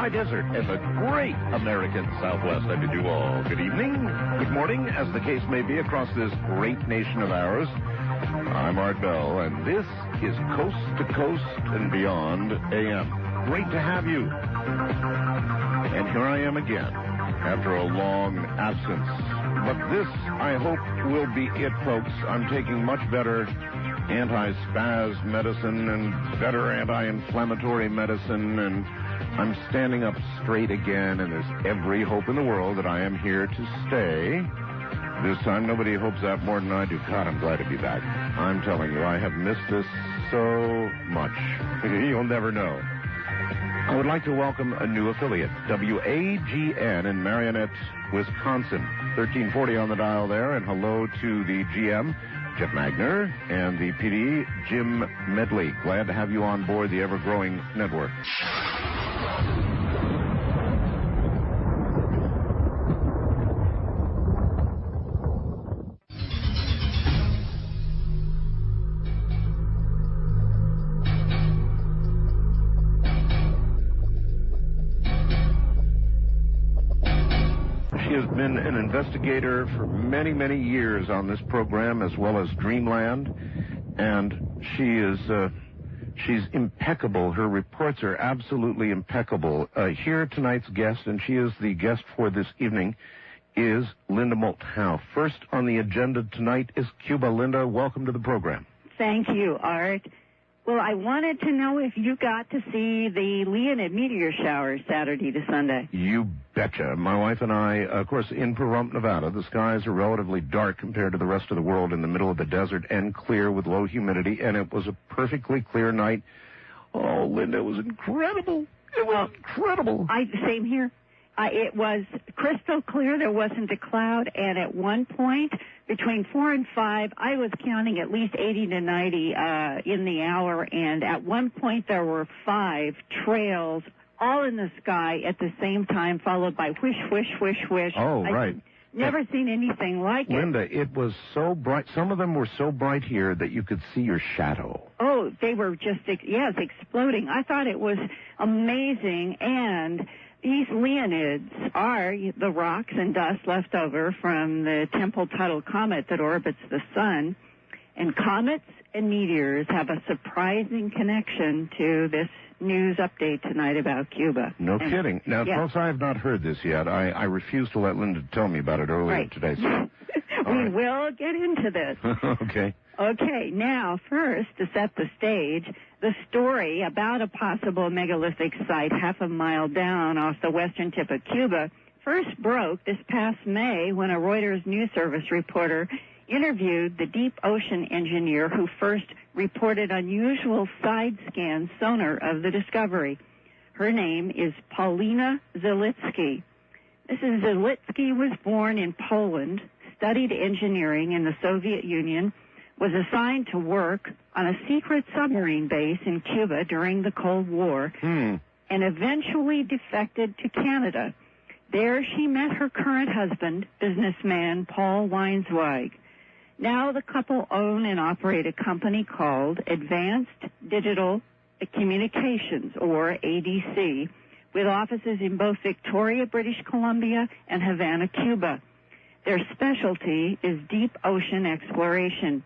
high desert, and the great American Southwest. I bid you all good evening, good morning, as the case may be, across this great nation of ours. I'm Art Bell, and this is Coast to Coast and Beyond AM. Great to have you. And here I am again, after a long absence. But this, I hope, will be it, folks. I'm taking much better anti-spaz medicine and better anti-inflammatory medicine, and I'm standing up straight again, and there's every hope in the world that I am here to stay. This time, nobody hopes that more than I do. God, I'm glad to be back. I'm telling you, I have missed this so much. You'll never know. I would like to welcome a new affiliate, WAGN in Marionette, Wisconsin. 1340 on the dial there, and hello to the GM, Jeff Magner, and the PD, Jim Medley. Glad to have you on board the ever-growing network. She has been an investigator for many, many years on this program, as well as Dreamland, and she's impeccable. Her reports are absolutely impeccable. Here, tonight's guest, and she is the guest for this evening, is Linda Moulton. Howe. First on the agenda tonight is Cuba. Linda, welcome to the program. Thank you, Art. Well, I wanted to know if you got to see the Leonid meteor shower Saturday to Sunday. You betcha. My wife and I, of course, in Pahrump, Nevada, the skies are relatively dark compared to the rest of the world in the middle of the desert, and clear with low humidity, and it was a perfectly clear night. Oh, Linda, it was incredible. It was incredible. Same here. It was crystal clear. There wasn't a cloud, and at one point, between 4 and 5, I was counting at least 80 to 90 in the hour, and at one point there were 5 trails all in the sky at the same time, followed by whish, whish, whish, whish. Oh, right. Never seen anything like it. Linda, it was so bright. Some of them were so bright here that you could see your shadow. Oh, they were just, exploding. I thought it was amazing, and these Leonids are the rocks and dust left over from the Tempel-Tuttle comet that orbits the sun. And comets and meteors have a surprising connection to this news update tonight about Cuba. No kidding. Now, folks, I have not heard this yet. I refuse to let Linda tell me about it earlier today. So. We will get into this. Okay. Okay, now, first, to set the stage, the story about a possible megalithic site half a mile down off the western tip of Cuba first broke this past May when a Reuters news service reporter interviewed the deep ocean engineer who first reported unusual side-scan sonar of the discovery. Her name is Paulina Zalitsky. Mrs. Zalitsky was born in Poland, studied engineering in the Soviet Union, was assigned to work on a secret submarine base in Cuba during the Cold War, and eventually defected to Canada. There she met her current husband, businessman Paul Weinsweig. Now the couple own and operate a company called Advanced Digital Communications, or ADC, with offices in both Victoria, British Columbia, and Havana, Cuba. Their specialty is deep ocean exploration.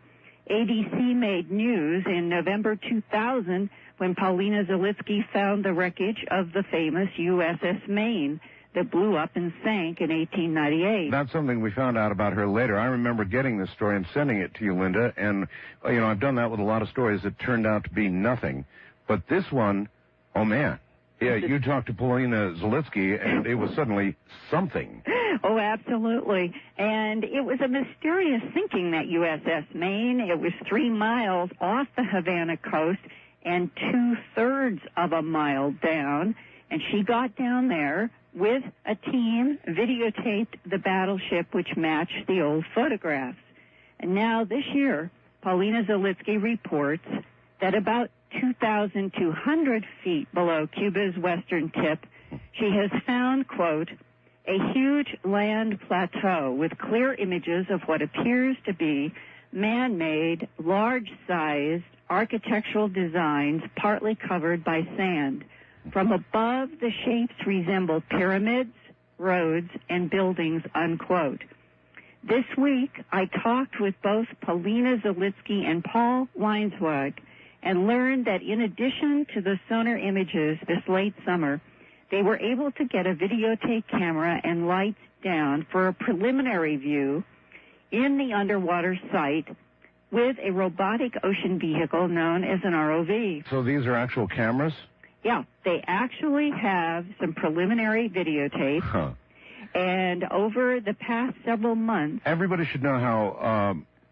ADC made news in November 2000 when Paulina Zalitsky found the wreckage of the famous USS Maine that blew up and sank in 1898. That's something we found out about her later. I remember getting this story and sending it to you, Linda, and, I've done that with a lot of stories that turned out to be nothing. But this one, oh, man. Yeah, you talked to Paulina Zalitsky, and it was suddenly something. Oh, absolutely. And it was a mysterious sinking, that USS Maine. It was 3 miles off the Havana coast and 2/3 of a mile down. And she got down there with a team, videotaped the battleship, which matched the old photographs. And now this year, Paulina Zalitsky reports that about 2,200 feet below Cuba's western tip, she has found, quote, a huge land plateau with clear images of what appears to be man-made, large-sized architectural designs partly covered by sand. From above, the shapes resemble pyramids, roads, and buildings, unquote. This week, I talked with both Paulina Zalitsky and Paul Weinswag and learned that in addition to the sonar images this late summer, they were able to get a videotape camera and lights down for a preliminary view in the underwater site with a robotic ocean vehicle known as an ROV. So these are actual cameras? Yeah, they actually have some preliminary videotape. Huh. And over the past several months... Everybody should know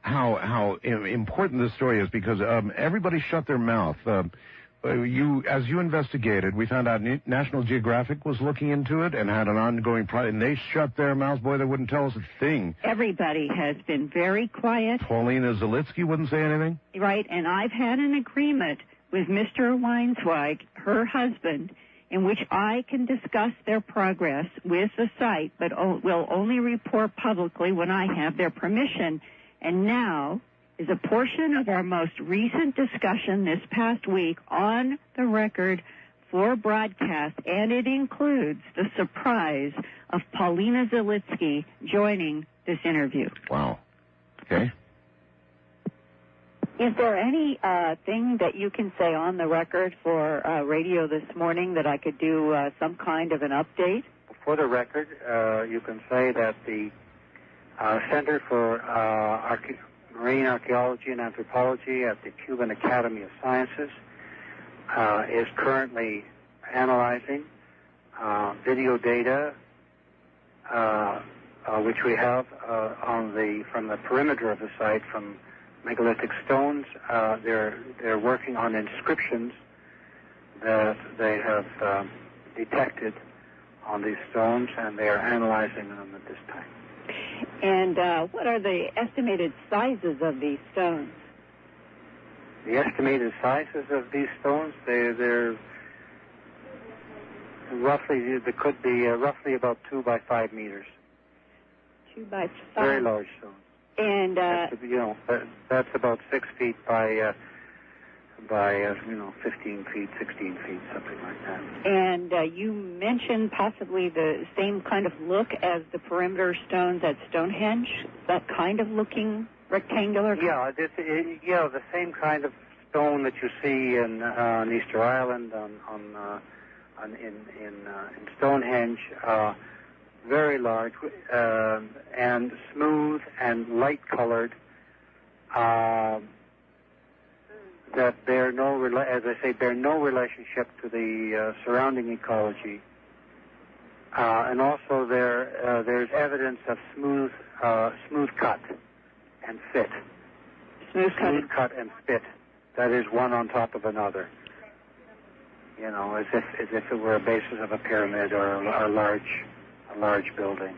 how important this story is, because everybody shut their mouth. As you investigated, we found out National Geographic was looking into it and had an ongoing project, and they shut their mouths. Boy, they wouldn't tell us a thing. Everybody has been very quiet. Paulina Zalitsky wouldn't say anything? Right, and I've had an agreement with Mr. Weinswag, her husband, in which I can discuss their progress with the site, but will only report publicly when I have their permission. And now is a portion of our most recent discussion this past week on the record for broadcast, and it includes the surprise of Paulina Zalitsky joining this interview. Wow. Okay. Is there any thing that you can say on the record for radio this morning that I could do some kind of an update? For the record, you can say that the Center for Marine Archaeology and Anthropology at the Cuban Academy of Sciences is currently analyzing video data which we have from the perimeter of the site from megalithic stones. They're working on inscriptions that they have detected on these stones, and they are analyzing them at this time. And what are the estimated sizes of these stones? The estimated sizes of these stones, they're roughly, they could be roughly about 2 by 5 meters. 2 by 5. Very large stones. And that's about 6 feet by 15 feet, 16 feet, something like that. And you mentioned possibly the same kind of look as the perimeter stones at Stonehenge, that kind of looking rectangular. Yeah, the same kind of stone that you see on Easter Island, in Stonehenge. Very large and smooth and light-colored. That bear no relationship to the surrounding ecology. And also there's evidence of smooth cut and fit. Smooth cut and fit. That is one on top of another. You know, as if it were a basis of a pyramid or a large building.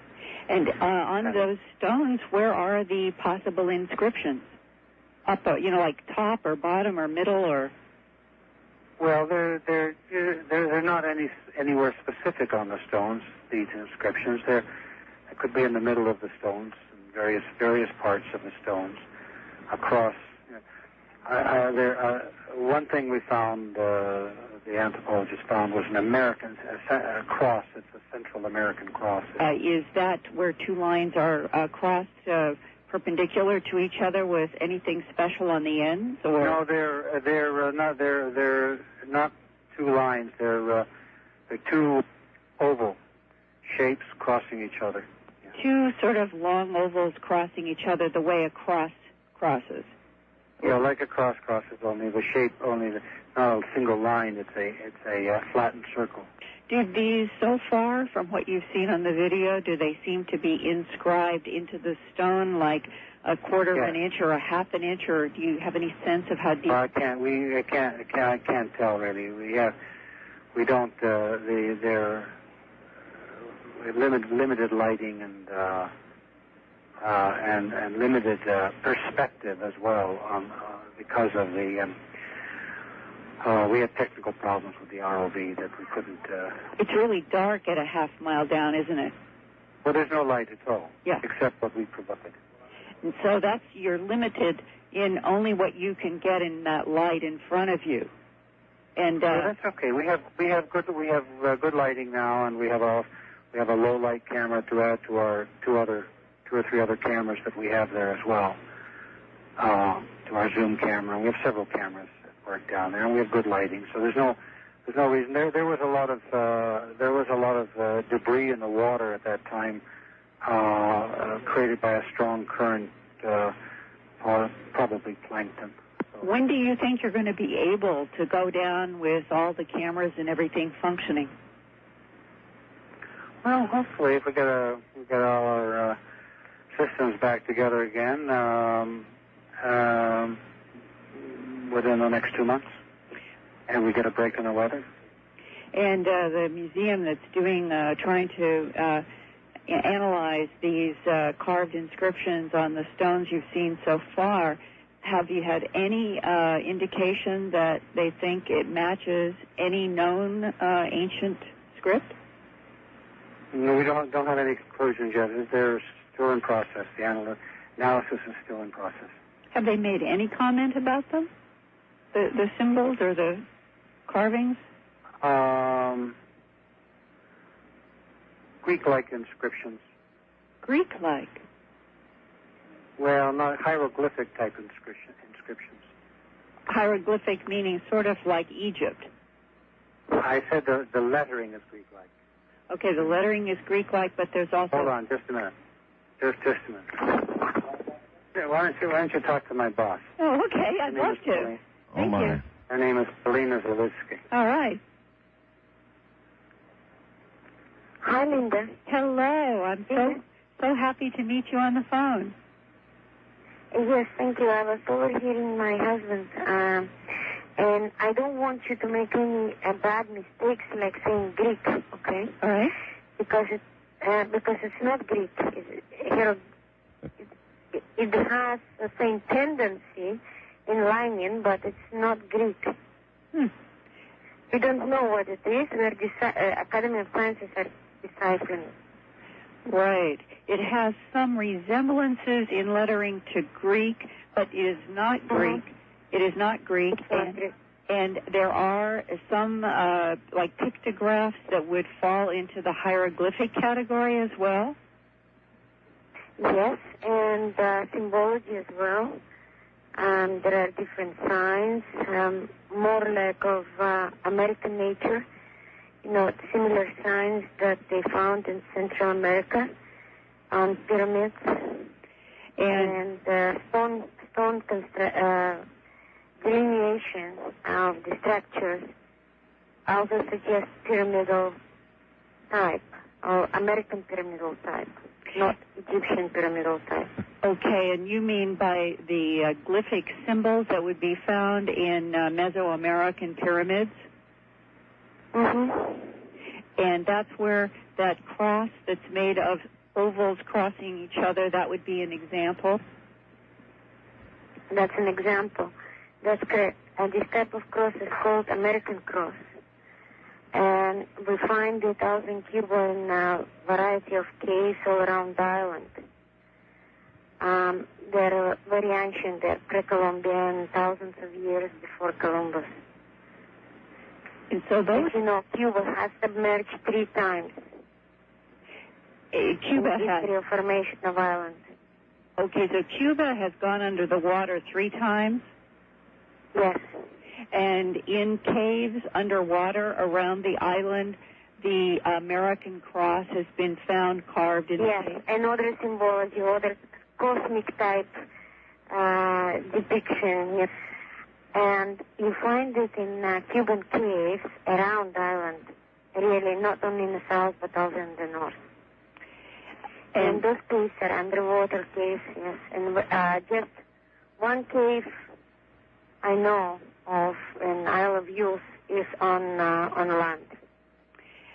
And on those stones, where are the possible inscriptions? Up, like top or bottom or middle or? Well, they're not anywhere specific on the stones. These inscriptions, they could be in the middle of the stones, in various parts of the stones, across. One thing we found, the anthropologist found, was an American cross. It's a Central American cross. Is that where two lines are crossed perpendicular to each other with anything special on the ends? Or? No, they're not two lines. They're two oval shapes crossing each other. Yeah. Two sort of long ovals crossing each other the way a cross crosses. Yeah, like a cross crosses, only the shape, not a single line. It's a flattened circle. Do these, so far, from what you've seen on the video, do they seem to be inscribed into the stone like a quarter of an inch or a half an inch, or do you have any sense of how deep? I can't tell really. We don't. They're limited lighting and limited perspective as well, because of the. We had technical problems with the ROV that we couldn't... It's really dark at a half mile down, isn't it? Well, there's no light at all, yeah, except what we provide. And so you're limited in only what you can get in that light in front of you. And that's okay. We have good lighting now, and we have a low light camera to add to our two or three other cameras that we have there as well. To our zoom camera, we have several cameras that work down there, and we have good lighting. So there's no reason. There was a lot of debris in the water at that time, created by a strong current, probably plankton. When do you think you're going to be able to go down with all the cameras and everything functioning? Well, hopefully, if we get all our systems back together again within the next 2 months, and we get a break in the weather. And the museum that's trying to analyze these carved inscriptions on the stones you've seen so far, have you had any indication that they think it matches any known ancient script? No, we don't have any conclusions yet. They're still in process. The analysis is still in process. Have they made any comment about them? The symbols or the carvings? Greek-like inscriptions. Greek-like? Well, not hieroglyphic-type inscriptions. Hieroglyphic meaning sort of like Egypt. I said the lettering is Greek-like. Okay, the lettering is Greek-like, but there's also... Hold on, just a minute. Just a minute. Why don't you talk to my boss? Oh, okay, I'd love to. Thank you. Her name is Polina Zalewski. All right. Hi, Linda. Hello. I'm so happy to meet you on the phone. Yes, thank you. I was overhearing my husband, and I don't want you to make any bad mistakes like saying Greek, okay? All right. Because it's not Greek. It has the same tendency in lining, but it's not Greek. We don't know what it is. Academy of Sciences are deciphering it. Right. It has some resemblances in lettering to Greek, but it is not Greek. It is not Greek. And there are some, like pictographs that would fall into the hieroglyphic category as well? Yes, and symbology as well. There are different signs, more like of American nature. Similar signs that they found in Central America on pyramids. And stone delineation of the structures also suggests pyramidal type, or American pyramidal type, not Egyptian pyramidal type. Okay, and you mean by the glyphic symbols that would be found in Mesoamerican pyramids? Mm-hmm. And that's where that cross that's made of ovals crossing each other, that would be an example? That's an example. That's correct. And this type of cross is called American cross. And we find it out in Cuba in a variety of caves all around the island. They're very ancient. They're pre-Columbian, thousands of years before Columbus. And so those... As you know, Cuba has submerged 3 times. Cuba in the history of formation of islands. Okay, so Cuba has gone under the water 3 times? Yes. And in caves underwater around the island, the American cross has been found carved in yes, caves? and other symbology, other cosmic type depiction, yes. And you find it in Cuban caves around the island, really, not only in the south, but also in the north. And those caves are underwater caves, yes. And just one cave I know of in Isle of Youth is on land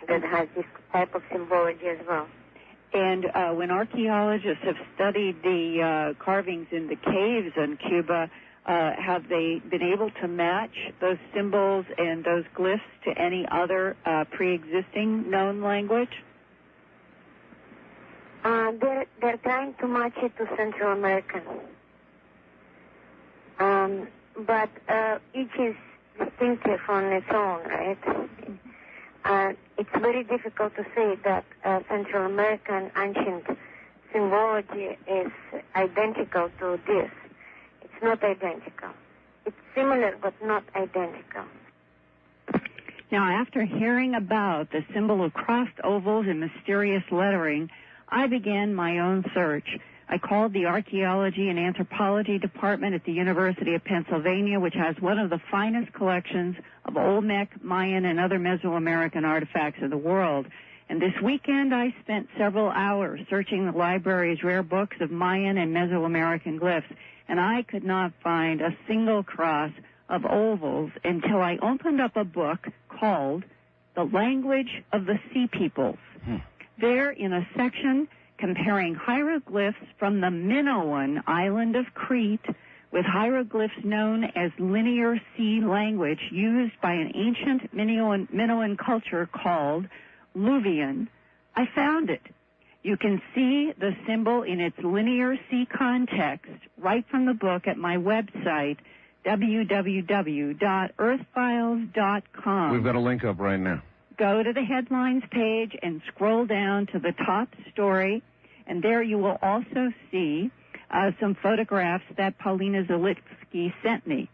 that has this type of symbology as well. And when archaeologists have studied the carvings in the caves in Cuba, have they been able to match those symbols and those glyphs to any other pre-existing known language? They're trying to match it to Central American. But each distinctive on its own, right? It's very difficult to say that Central American ancient symbology is identical to this. It's not identical. It's similar but not identical. Now, after hearing about the symbol of crossed ovals and mysterious lettering, I began my own search. I called the Archaeology and Anthropology Department at the University of Pennsylvania, which has one of the finest collections of Olmec, Mayan, and other Mesoamerican artifacts of the world. And this weekend, I spent several hours searching the library's rare books of Mayan and Mesoamerican glyphs, and I could not find a single cross of ovals until I opened up a book called The Language of the Sea Peoples. There, in a section comparing hieroglyphs from the Minoan island of Crete with hieroglyphs known as Linear Sea language used by an ancient Minoan culture called Luvian, I found it. You can see the symbol in its Linear Sea context right from the book at my website, www.earthfiles.com. We've got a link up right now. Go to the headlines page and scroll down to the top story, and there you will also see some photographs that Paulina Zalitsky sent me.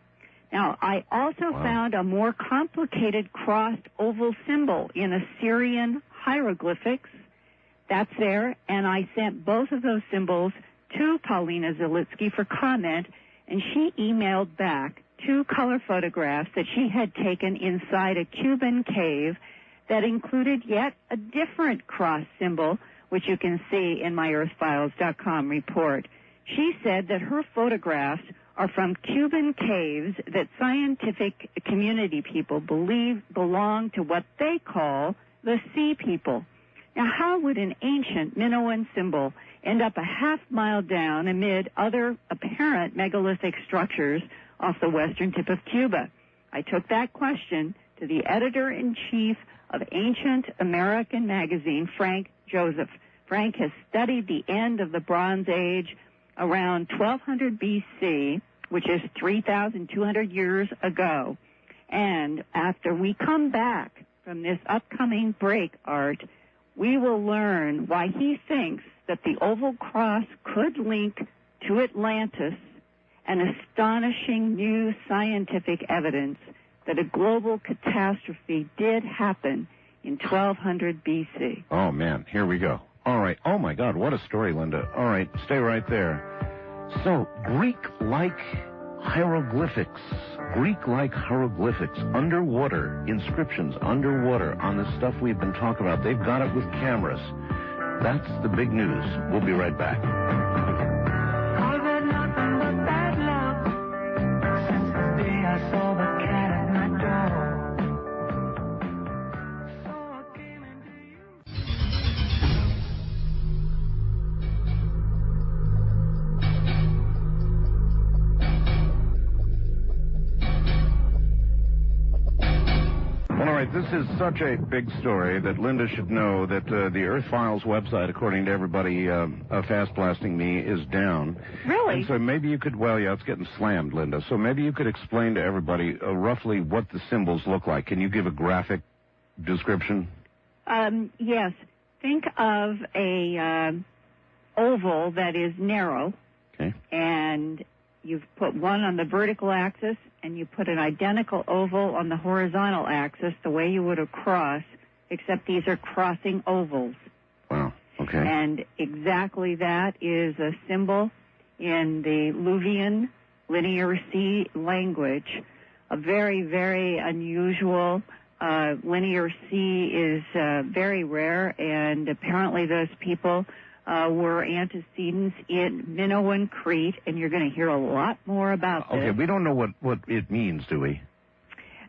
Now, I also found a more complicated crossed oval symbol in Assyrian hieroglyphics. That's there, and I sent both of those symbols to Paulina Zalitsky for comment, and she emailed back 2 color photographs that she had taken inside a Cuban cave that included yet a different cross symbol, which you can see in my earthfiles.com report. She said that her photographs are from Cuban caves that scientific community people believe belong to what they call the Sea People. Now, how would an ancient Minoan symbol end up a half-mile down amid other apparent megalithic structures off the western tip of Cuba? I took that question to the editor-in-chief of Ancient American magazine, Frank Joseph. Frank has studied the end of the Bronze Age around 1200 BC, which is 3,200 years ago. And after we come back from this upcoming break, Art, we will learn why he thinks that the Oval Cross could link to Atlantis an astonishing new scientific evidence that a global catastrophe did happen in 1200 BC. Oh, man, here we go. All right. Oh, my God, what a story, Linda. All right, stay right there. So, Greek-like hieroglyphics, underwater, inscriptions underwater on the stuff we've been talking about. They've got it with cameras. That's the big news. We'll be right back. I've had nothing but bad luck since the day I saw the cat at my door. So I came into you. All right, this is such a big story that Linda should know that the Earth Files website, according to everybody fast blasting me, is down. Really? And so maybe you could, well, yeah, it's getting slammed, Linda. So maybe you could explain to everybody roughly what the symbols look like. Can you give a graphic description? Yes. Think of a oval that is narrow. Okay. And you've put one on the vertical axis, and you put an identical oval on the horizontal axis, the way you would a cross, except these are crossing ovals. Wow, okay. And exactly that is a symbol in the Luvian Linear Sea language. A very, very unusual Linear Sea is very rare, and apparently those people were antecedents in Minoan Crete, and you're going to hear a lot more about this. Okay, we don't know what it means, do we?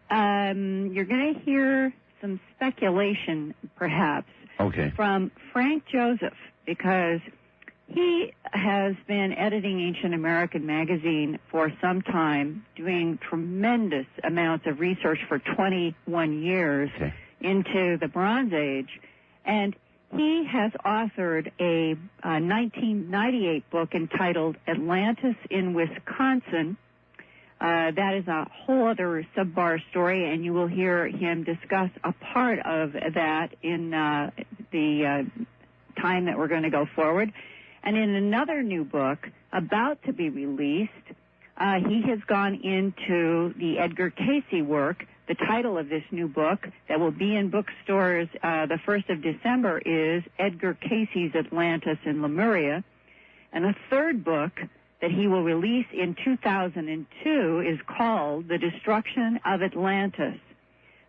You're going to hear some speculation, perhaps, from Frank Joseph, because he has been editing Ancient American magazine for some time, doing tremendous amounts of research for 21 years into the Bronze Age, and he has authored a 1998 book entitled Atlantis in Wisconsin, That is a whole other sub-bar story, and you will hear him discuss a part of that in the time that we're going to go forward. And in another new book about to be released, he has gone into the Edgar Cayce work. The title of this new book that will be in bookstores the 1st of December is Edgar Cayce's Atlantis in Lemuria. And a third book that he will release in 2002 is called The Destruction of Atlantis.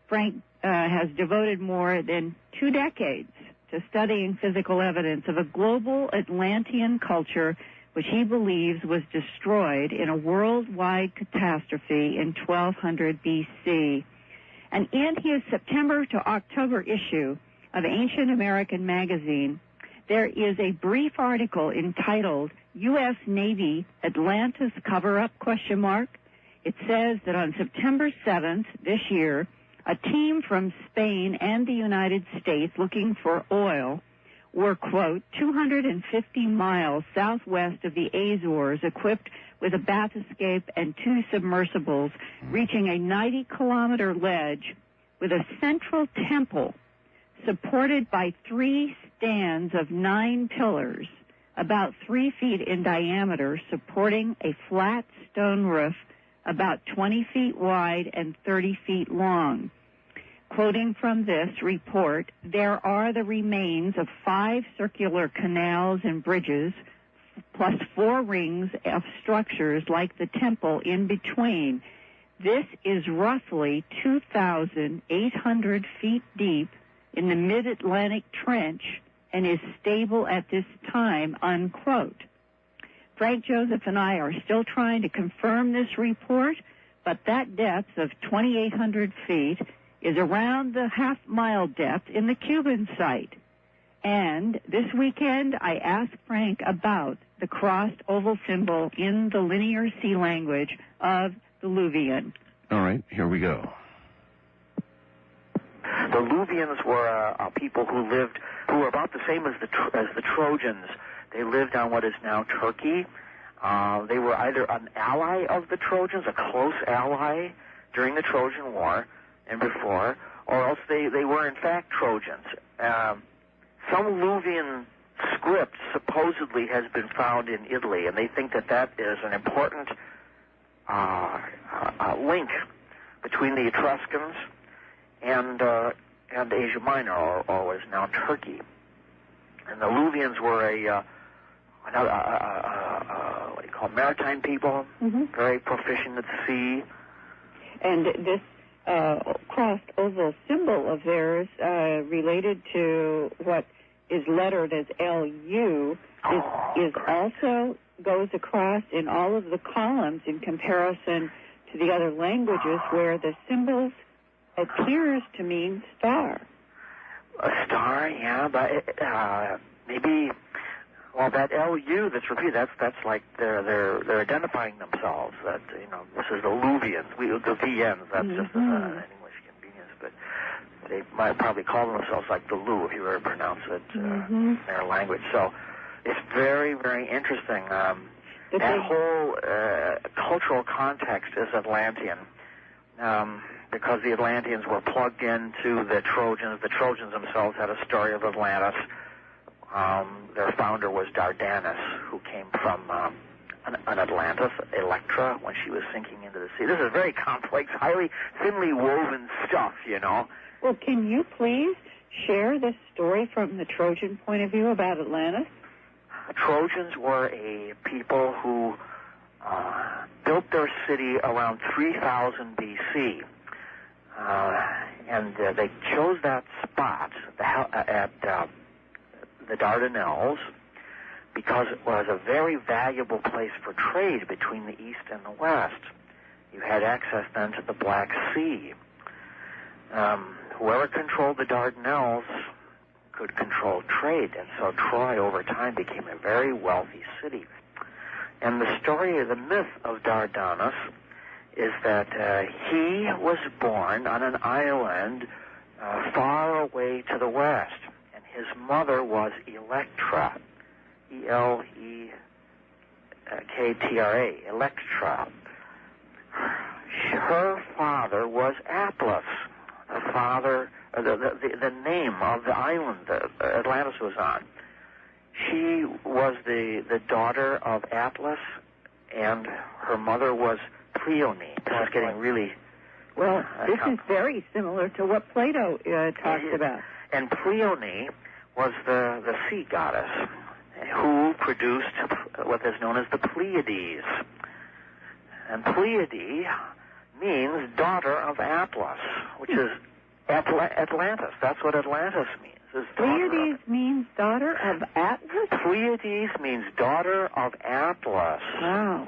Frank has devoted more than 2 decades to studying physical evidence of a global Atlantean culture which he believes was destroyed in a worldwide catastrophe in 1200 B.C. And in his September to October issue of Ancient American Magazine, there is a brief article entitled U.S. Navy Atlantis Cover-Up ? It says that on September 7th this year, a team from Spain and the United States looking for oil were, quote, 250 miles southwest of the Azores, equipped with a bathyscape and 2 submersibles, reaching a 90-kilometer ledge with a central temple supported by 3 stands of 9 pillars, about 3 feet in diameter, supporting a flat stone roof about 20 feet wide and 30 feet long. Quoting from this report, there are the remains of 5 circular canals and bridges, plus 4 rings of structures like the temple in between. This is roughly 2,800 feet deep in the mid-Atlantic trench and is stable at this time, unquote. Frank Joseph and I are still trying to confirm this report, but that depth of 2,800 feet is around the half-mile depth in the Cuban site. And this weekend, I asked Frank about the crossed oval symbol in the Linear C language of the Luvian. All right, here we go. The Luvians were people who were about the same as the Trojans. They lived on what is now Turkey. They were either an ally of the Trojans, a close ally during the Trojan War and before, or else they were in fact Trojans. Some Luvian script supposedly has been found in Italy, and they think that is an important link between the Etruscans and Asia Minor, or what is now Turkey. And the Luvians were what do you call maritime people, very proficient at sea. And this crossed oval symbol of theirs, related to what is lettered as LU, is also goes across in all of the columns in comparison to the other languages where the symbols appears to mean star. A star, yeah, but maybe. Well, that LU that's repeated, that's like they're identifying themselves. That this is the Luvians. The VNs. That's just an English convenience, but they might probably call themselves like the Lu if you were to pronounce it in their language. So it's very, very interesting. That whole cultural context is Atlantean. Because the Atlanteans were plugged into the Trojans. The Trojans themselves had a story of Atlantis. Their founder was Dardanus, who came from an Atlantis, Electra, when she was sinking into the sea. This is very complex, highly thinly woven stuff, Well, can you please share this story from the Trojan point of view about Atlantis? Trojans were a people who built their city around 3000 B.C., and they chose that spot at the Dardanelles because it was a very valuable place for trade between the East and the West. You had access then to the Black Sea. Whoever controlled the Dardanelles could control trade, and so Troy over time became a very wealthy city. And the story of the myth of Dardanus is that he was born on an island far away to the west, and his mother was Electra, E-L-E-K-T-R-A, Electra. the name of the island that Atlantis was on. She was the daughter of Atlas, and her mother was Pleione. That's getting really... Well, this is very similar to what Plato talks about. And Pleione was the sea goddess who produced what is known as the Pleiades. And Pleiade means daughter of Atlas, which is Atlantis. That's what Atlantis means. Pleiades means daughter of Atlas? Pleiades means daughter of Atlas. Wow.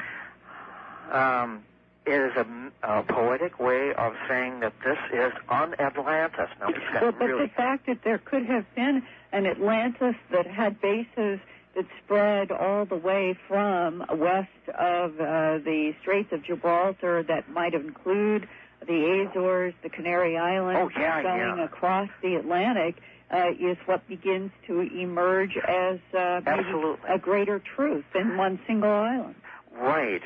It is a poetic way of saying that this is on Atlantis. Now, but the fact that there could have been an Atlantis that had bases that spread all the way from west of the Straits of Gibraltar that might include the Azores, the Canary Islands, going across the Atlantic, is what begins to emerge as maybe a greater truth than one single island. Right.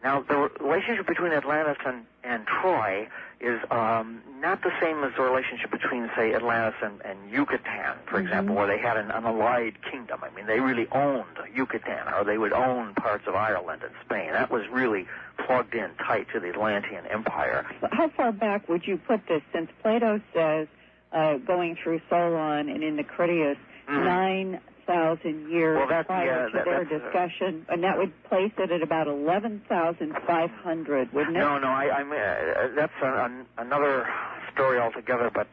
Now, the relationship between Atlantis and Troy is not the same as the relationship between, say, Atlantis and Yucatan, for example, where they had an allied kingdom. I mean, they really owned Yucatan, or they would own parts of Ireland and Spain. That was really plugged in tight to the Atlantean Empire. How far back would you put this, since Plato says, going through Solon and in the Critias, 9,000 years prior to their discussion, and that would place it at about 11,500, wouldn't it? No, that's another story altogether, but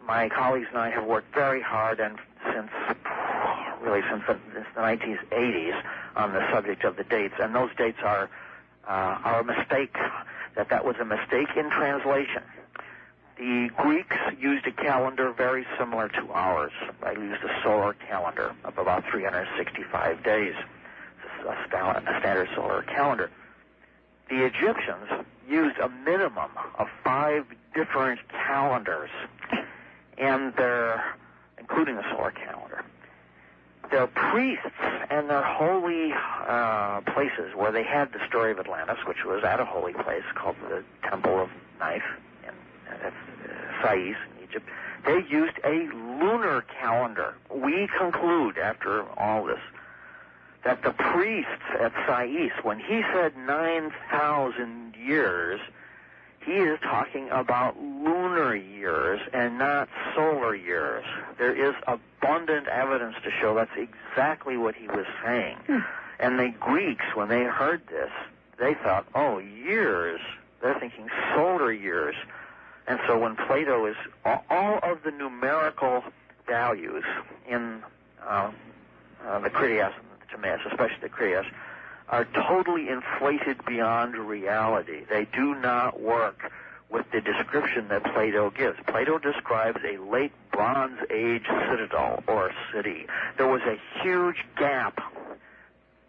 my colleagues and I have worked very hard, and since the 1980s, on the subject of the dates, and those dates are a mistake, that was a mistake in translation. The Greeks used a calendar very similar to ours. They used a solar calendar of about 365 days, a standard solar calendar. The Egyptians used a minimum of 5 different calendars, and including the solar calendar. Their priests and their holy places where they had the story of Atlantis, which was at a holy place called the Temple of Knife, that's Sais in Egypt, they used a lunar calendar. We conclude, after all this, that the priests at Sais, when he said 9,000 years, he is talking about lunar years and not solar years. There is abundant evidence to show that's exactly what he was saying. And the Greeks, when they heard this, they thought, oh, years. They're thinking solar years. And so when Plato is, all of the numerical values in the Critias and the Timaeus, especially the Critias, are totally inflated beyond reality. They do not work with the description that Plato gives. Plato describes a late Bronze Age citadel or city. There was a huge gap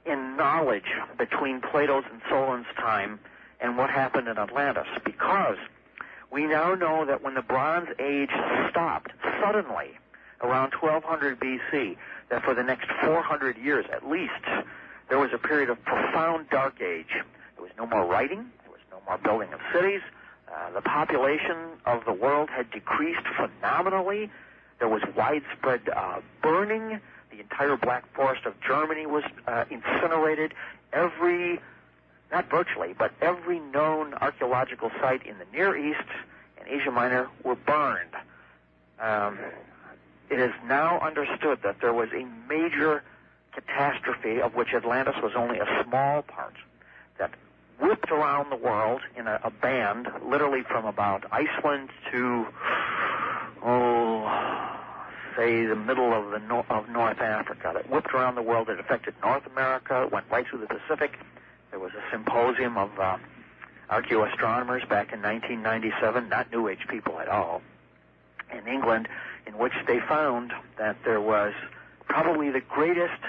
in knowledge between Plato's and Solon's time and what happened in Atlantis, because we now know that when the Bronze Age stopped suddenly around 1200 BC, that for the next 400 years at least, there was a period of profound dark age. There was no more writing. There was no more building of cities. The population of the world had decreased phenomenally. There was widespread burning. The entire Black Forest of Germany was incinerated. Not virtually, but every known archaeological site in the Near East and Asia Minor were burned. It is now understood that there was a major catastrophe of which Atlantis was only a small part, that whipped around the world in a band, literally from about Iceland to, say, the middle of North Africa, that whipped around the world. It affected North America, it went right through the Pacific. There was a symposium of archaeoastronomers back in 1997, not New Age people at all, in England, in which they found that there was probably the greatest,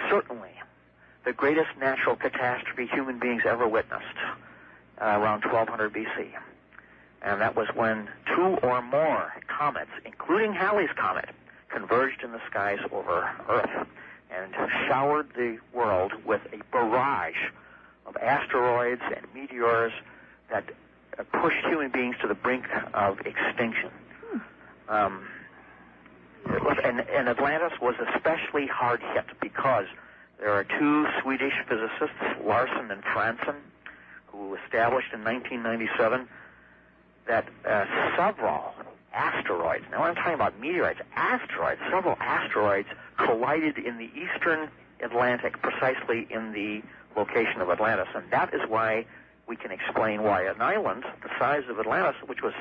certainly the greatest natural catastrophe human beings ever witnessed around 1200 BC. And that was when 2 or more comets, including Halley's Comet, converged in the skies over Earth and showered the world with a barrage of asteroids and meteors that pushed human human beings to the brink of extinction. And Atlantis was especially hard hit because there are two Swedish physicists, Larsen and Franzen, who established in 1997 that several asteroids, now I'm talking about meteorites, asteroids, several asteroids collided in the eastern Atlantic, precisely in the location of Atlantis. And that is why we can explain why an island the size of Atlantis, which was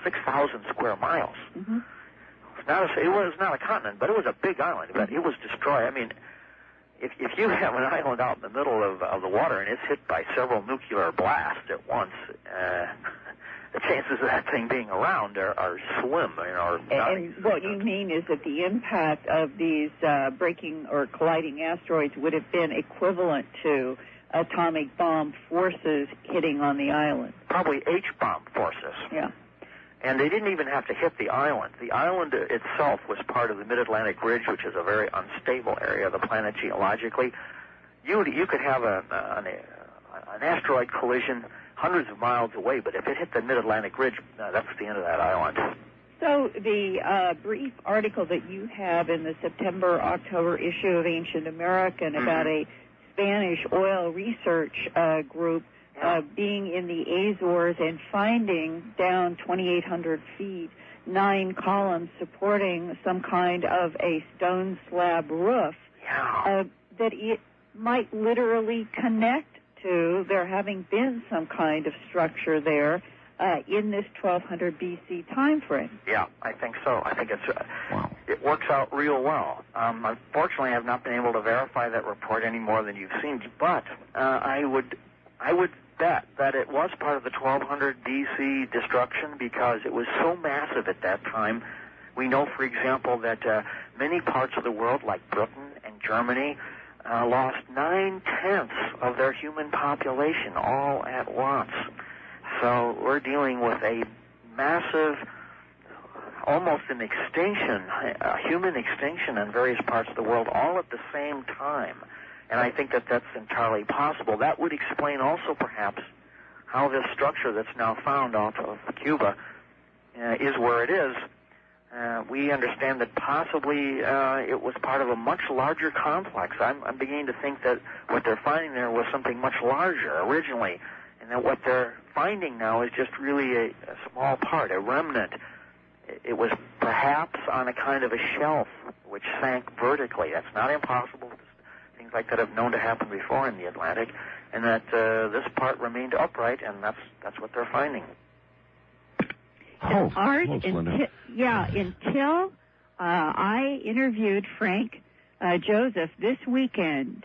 6,000 square miles, it was not a continent, but it was a big island, but it was destroyed. I mean, if you have an island out in the middle of the water and it's hit by several nuclear blasts at once, the chances of that thing being around are slim. And what you mean is that the impact of these breaking or colliding asteroids would have been equivalent to atomic bomb forces hitting on the island. Probably H-bomb forces. Yeah. And they didn't even have to hit the island. The island itself was part of the Mid-Atlantic Ridge, which is a very unstable area of the planet geologically. You could have an asteroid collision hundreds of miles away, but if it hit the Mid-Atlantic Ridge, that's the end of that island. So the brief article that you have in the September-October issue of Ancient American about a Spanish oil research group being in the Azores and finding down 2,800 feet 9 columns supporting some kind of a stone slab roof, that it might literally connect to there having been some kind of structure there in this 1200 BC time frame. Yeah, I think so. I think it works out real well. Unfortunately, I have not been able to verify that report any more than you've seen, but I would bet that it was part of the 1200 BC destruction because it was so massive at that time. We know, for example, that many parts of the world, like Britain and Germany, lost 9/10 of their human population all at once. So we're dealing with a massive, almost an extinction, a human extinction in various parts of the world all at the same time. And I think that that's entirely possible. That would explain also perhaps how this structure that's now found off of Cuba is where it is. We understand that possibly it was part of a much larger complex. I'm beginning to think that what they're finding there was something much larger originally, and that what they're finding now is just really a small part, a remnant. It was perhaps on a kind of a shelf which sank vertically. That's not impossible. Things like that have known to happen before in the Atlantic, and that this part remained upright, and that's what they're finding. Art, until I interviewed Frank Joseph this weekend,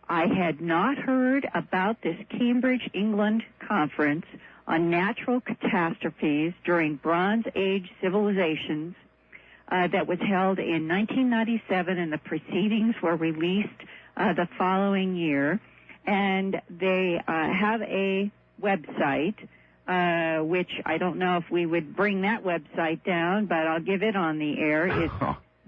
I had not heard about this Cambridge, England conference on natural catastrophes during Bronze Age civilizations that was held in 1997, and the proceedings were released the following year. And they have a website, which I don't know if we would bring that website down, but I'll give it on the air. It's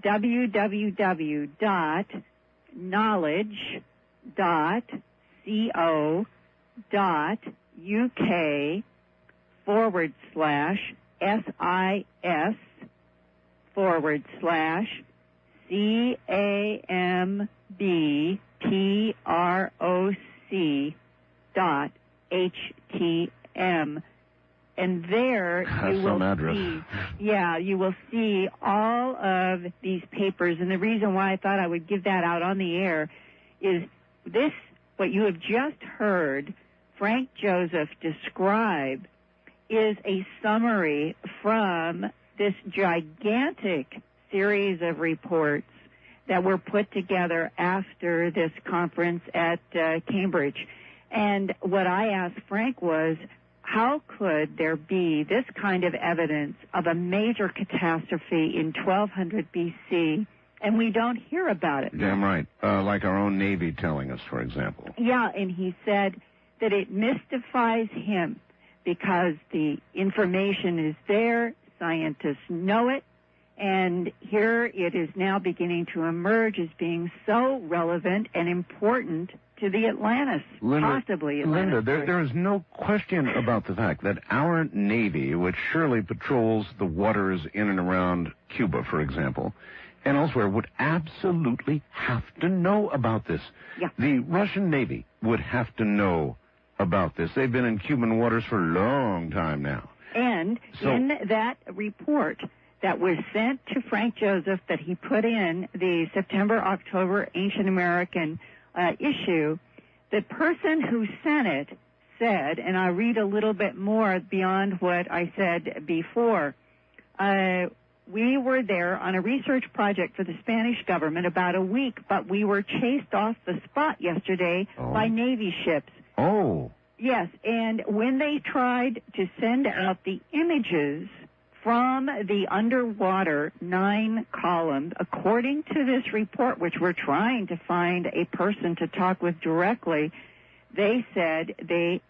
www.knowledge.sis/CAMBTROC.HTM. And there you will see all of these papers. And the reason why I thought I would give that out on the air is this, what you have just heard Frank Joseph describe, is a summary from this gigantic series of reports that were put together after this conference at Cambridge. And what I asked Frank was, how could there be this kind of evidence of a major catastrophe in 1200 BC, and we don't hear about it? Damn right. Like our own Navy telling us, for example. Yeah, and he said that it mystifies him because the information is there, scientists know it, and here it is now beginning to emerge as being so relevant and important to the Atlantis, possibly Atlantis. Linda, there is no question about the fact that our Navy, which surely patrols the waters in and around Cuba, for example, and elsewhere, would absolutely have to know about this. Yeah. The Russian Navy would have to know about this. They've been in Cuban waters for a long time now. And in that report that was sent to Frank Joseph that he put in the September-October Ancient American issue, the person who sent it said, and I'll read a little bit more beyond what I said before, we were there on a research project for the Spanish government about a week, but we were chased off the spot yesterday by Navy ships. Oh. Yes, and when they tried to send out the images from the underwater 9 columns, according to this report, which we're trying to find a person to talk with directly, they said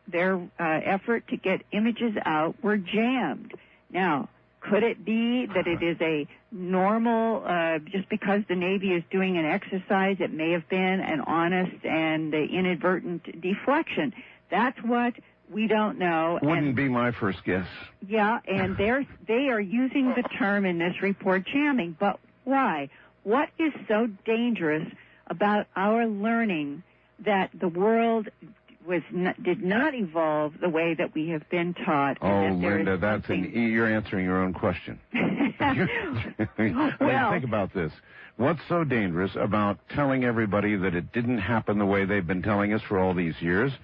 their effort to get images out were jammed. Now, could it be that it is a normal, just because the Navy is doing an exercise, it may have been an honest and inadvertent deflection? That's what we don't know. Wouldn't be my first guess. Yeah, and they are using the term in this report jamming. But why? What is so dangerous about our learning that the world did not evolve the way that we have been taught? Oh, Linda, you're answering your own question. Well, think about this. What's so dangerous about telling everybody that it didn't happen the way they've been telling us for all these years?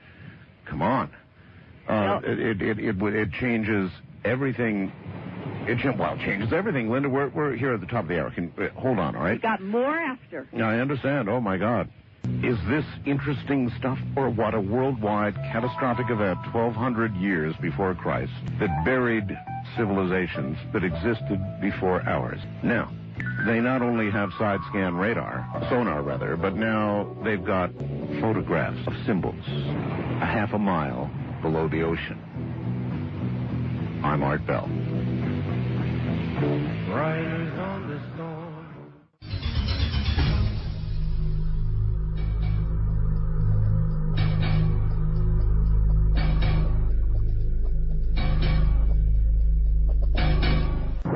Come on. It changes everything. It changes everything. Linda, we're here at the top of the hour. Hold on, all right? We got more after. I understand. Oh, my God. Is this interesting stuff, or what? A worldwide catastrophic event 1,200 years before Christ that buried civilizations that existed before ours. Now, they not only have side-scan sonar, but now they've got photographs of symbols a half a mile below the ocean. I'm Art Bell. Riders on the storm.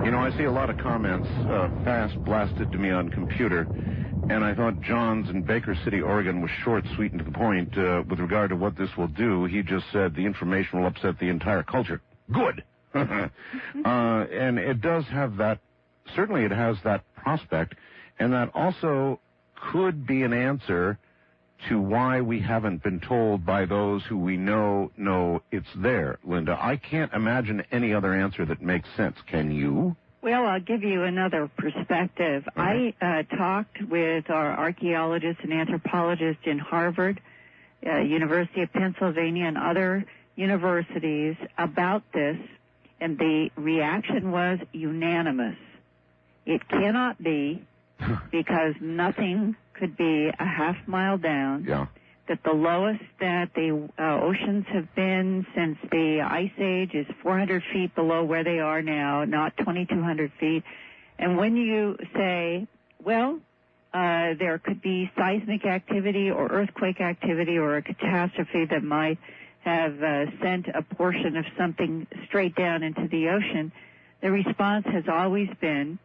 You know, I see a lot of comments fast blasted to me on computer, and I thought John's in Baker City, Oregon was short, sweet, and to the point with regard to what this will do. He just said the information will upset the entire culture. Good. And it does have that, certainly it has that prospect, and that also could be an answer to why we haven't been told by those who we know it's there, Linda. I can't imagine any other answer that makes sense. Can you? Well, I'll give you another perspective. I talked with our archaeologists and anthropologists in Harvard, University of Pennsylvania, and other universities about this, and the reaction was unanimous. It cannot be, because nothing could be a half mile down. Yeah. That the lowest that the oceans have been since the Ice Age is 400 feet below where they are now, not 2,200 feet. And when you say, well, there could be seismic activity or earthquake activity or a catastrophe that might have sent a portion of something straight down into the ocean, the response has always been,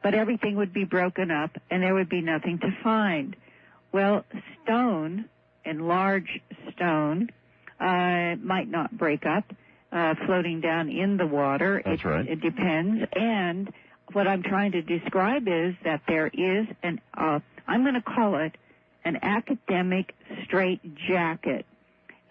but everything would be broken up and there would be nothing to find. Well, stone and large stone might not break up, floating down in the water. That's right. It depends. And what I'm trying to describe is that there is I'm going to call it an academic straitjacket,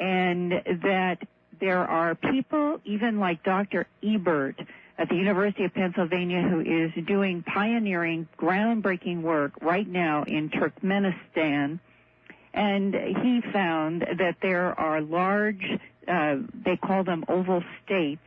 and that there are people, even like Dr. Ebert at the University of Pennsylvania, who is doing pioneering, groundbreaking work right now in Turkmenistan. And he found that there are large, they call them oval states,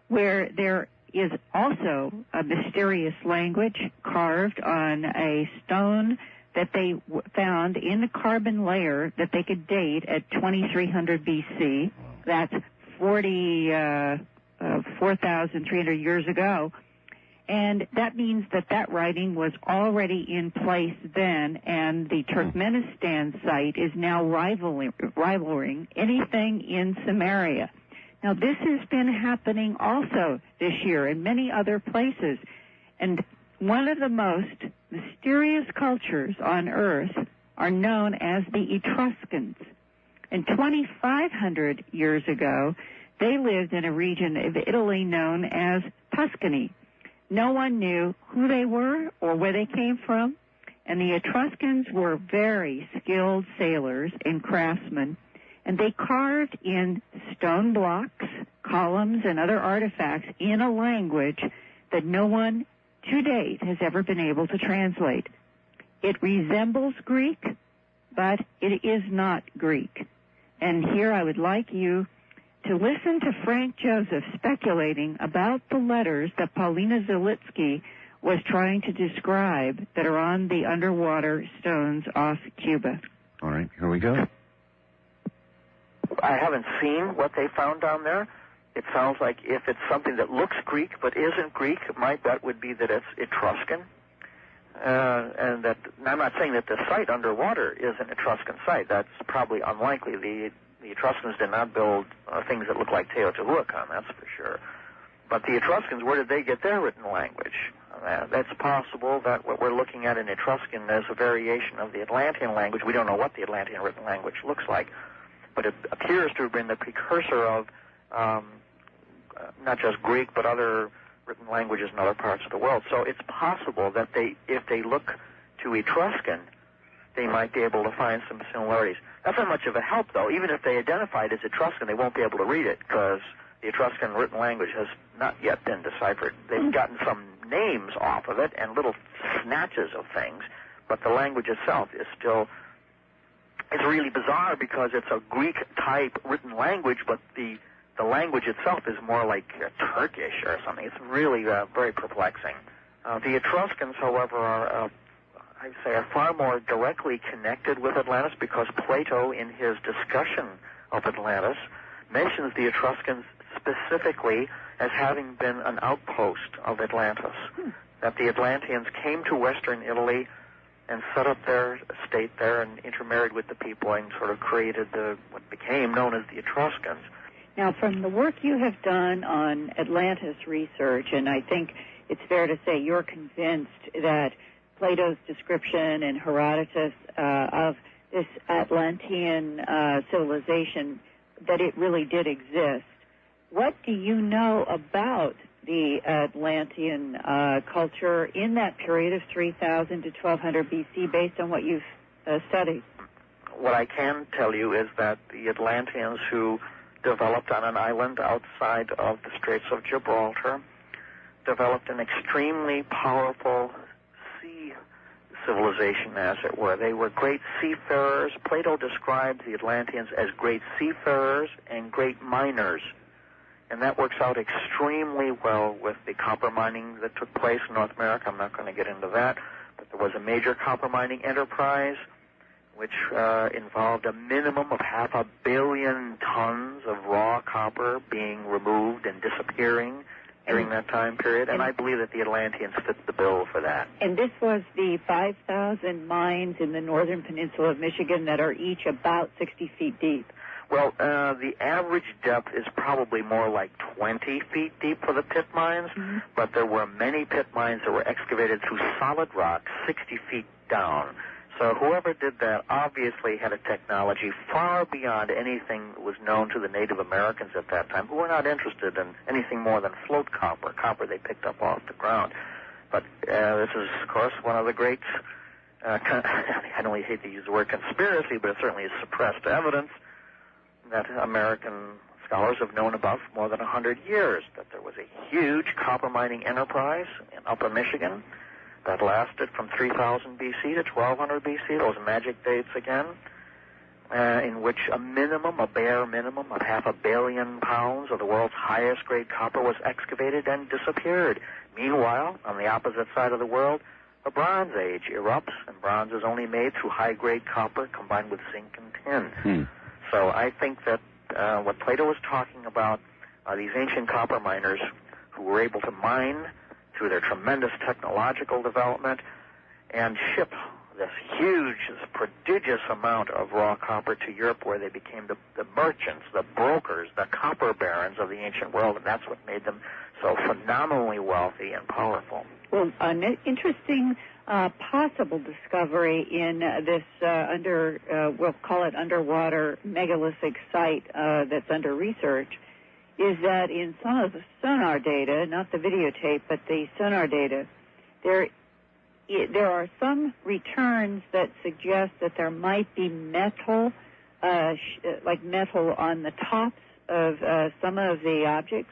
where there is also a mysterious language carved on a stone that they found in the carbon layer that they could date at 2300 BC. That's 4,300 years ago. And that means that writing was already in place then, and the Turkmenistan site is now rivaling anything in Samaria. Now, this has been happening also this year in many other places. And one of the most mysterious cultures on Earth are known as the Etruscans. And 2,500 years ago, they lived in a region of Italy known as Tuscany. No one knew who they were or where they came from, and the Etruscans were very skilled sailors and craftsmen, and they carved in stone blocks, columns, and other artifacts in a language that no one to date has ever been able to translate. It resembles Greek, but it is not Greek. And here I would like you to listen to Frank Joseph speculating about the letters that Paulina Zalitsky was trying to describe that are on the underwater stones off Cuba. All right, here we go. I haven't seen what they found down there. It sounds like if it's something that looks Greek but isn't Greek, my bet would be that it's Etruscan. And that, I'm not saying that the site underwater is an Etruscan site. That's probably unlikely. The Etruscans did not build things that look like Teotihuacan, that's for sure. But the Etruscans, where did they get their written language? That's possible that what we're looking at in Etruscan is a variation of the Atlantean language. We don't know what the Atlantean written language looks like, but it appears to have been the precursor of not just Greek, but other written languages in other parts of the world. So it's possible that if they look to Etruscan, they might be able to find some similarities. That's not much of a help, though. Even if they identify it as Etruscan, they won't be able to read it because the Etruscan written language has not yet been deciphered. They've gotten some names off of it and little snatches of things, but the language itself is still... It's really bizarre because it's a Greek-type written language, but the language itself is more like Turkish or something. It's really very perplexing. The Etruscans, however, are far more directly connected with Atlantis because Plato, in his discussion of Atlantis, mentions the Etruscans specifically as having been an outpost of Atlantis. That the Atlanteans came to western Italy and set up their state there and intermarried with the people and sort of created what became known as the Etruscans. Now, from the work you have done on Atlantis research, and I think it's fair to say you're convinced that Plato's description and Herodotus of this Atlantean civilization, that it really did exist. What do you know about the Atlantean culture in that period of 3000 to 1200 BC based on what you've studied? What I can tell you is that the Atlanteans who developed on an island outside of the Straits of Gibraltar developed an extremely powerful sea civilization, as it were. They were great seafarers. Plato described the Atlanteans as great seafarers and great miners. And that works out extremely well with the copper mining that took place in North America. I'm not going to get into that. But there was a major copper mining enterprise which involved a minimum of 500 million tons of raw copper being removed and disappearing during that time period. And I believe that the Atlanteans fit the bill for that. And this was the 5,000 mines in the northern peninsula of Michigan that are each about 60 feet deep. Well, the average depth is probably more like 20 feet deep for the pit mines, but there were many pit mines that were excavated through solid rock 60 feet down. So whoever did that obviously had a technology far beyond anything that was known to the Native Americans at that time, who were not interested in anything more than float copper they picked up off the ground. But this is, of course, one of the great, I don't hate to use the word conspiracy, but it certainly is suppressed evidence that American scholars have known about for more than 100 years, that there was a huge copper mining enterprise in upper Michigan that lasted from 3000 BC to 1200 BC, those magic dates again, in which a bare minimum of 500 million pounds of the world's highest grade copper was excavated and disappeared. Meanwhile, on the opposite side of the world, the Bronze Age erupts, and bronze is only made through high-grade copper combined with zinc and tin. So I think that what Plato was talking about are these ancient copper miners who were able to mine through their tremendous technological development, and ship this huge, this prodigious amount of raw copper to Europe, where they became the merchants, the brokers, the copper barons of the ancient world, and that's what made them so phenomenally wealthy and powerful. Well, an interesting possible discovery in this we'll call it underwater megalithic site that's under research is that in some of the sonar data, not the videotape, but the sonar data, there are some returns that suggest that there might be metal, like metal on the tops of some of the objects.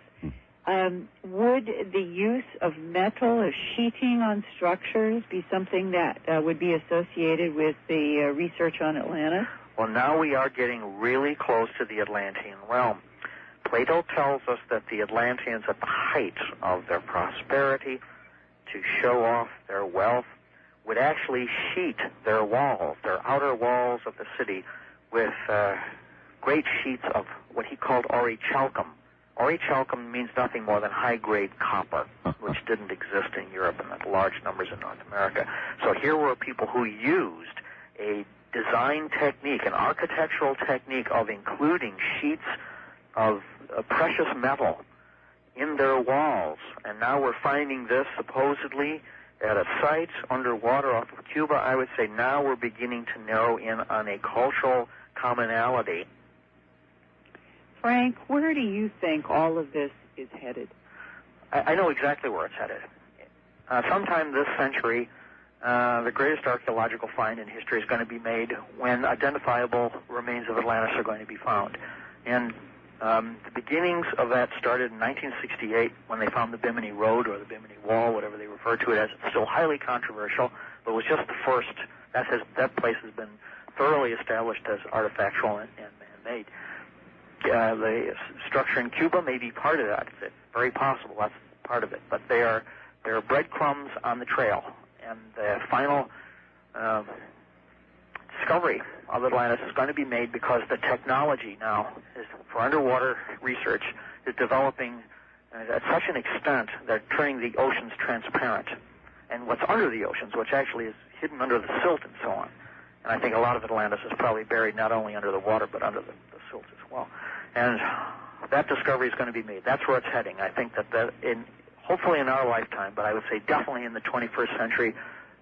Would the use of metal as sheeting on structures be something that would be associated with the research on Atlantis? Well, now we are getting really close to the Atlantean realm. Plato tells us that the Atlanteans, at the height of their prosperity, to show off their wealth, would actually sheet their walls, their outer walls of the city, with great sheets of what he called orichalcum. Orichalcum means nothing more than high-grade copper, which didn't exist in Europe and in large numbers in North America. So here were people who used a design technique, an architectural technique of including sheets of precious metal in their walls. And now we're finding this supposedly at a site underwater off of Cuba. I would say now we're beginning to narrow in on a cultural commonality. Frank, where do you think all of this is headed? I know exactly where it's headed. Sometime this century, the greatest archaeological find in history is going to be made when identifiable remains of Atlantis are going to be found. And the beginnings of that started in 1968 when they found the Bimini Road or the Bimini Wall, whatever they refer to it as. It's still highly controversial, but it was just the first. That place has been thoroughly established as artifactual and man-made. The structure in Cuba may be part of that. It's very possible that's part of it. But there are breadcrumbs on the trail, and the final discovery of Atlantis is going to be made because the technology now for underwater research is developing at such an extent that turning the oceans transparent, and what's under the oceans, which actually is hidden under the silt and so on. And I think a lot of Atlantis is probably buried not only under the water but under the silt as well. And that discovery is going to be made. That's where it's heading. I think that hopefully in our lifetime, but I would say definitely in the 21st century,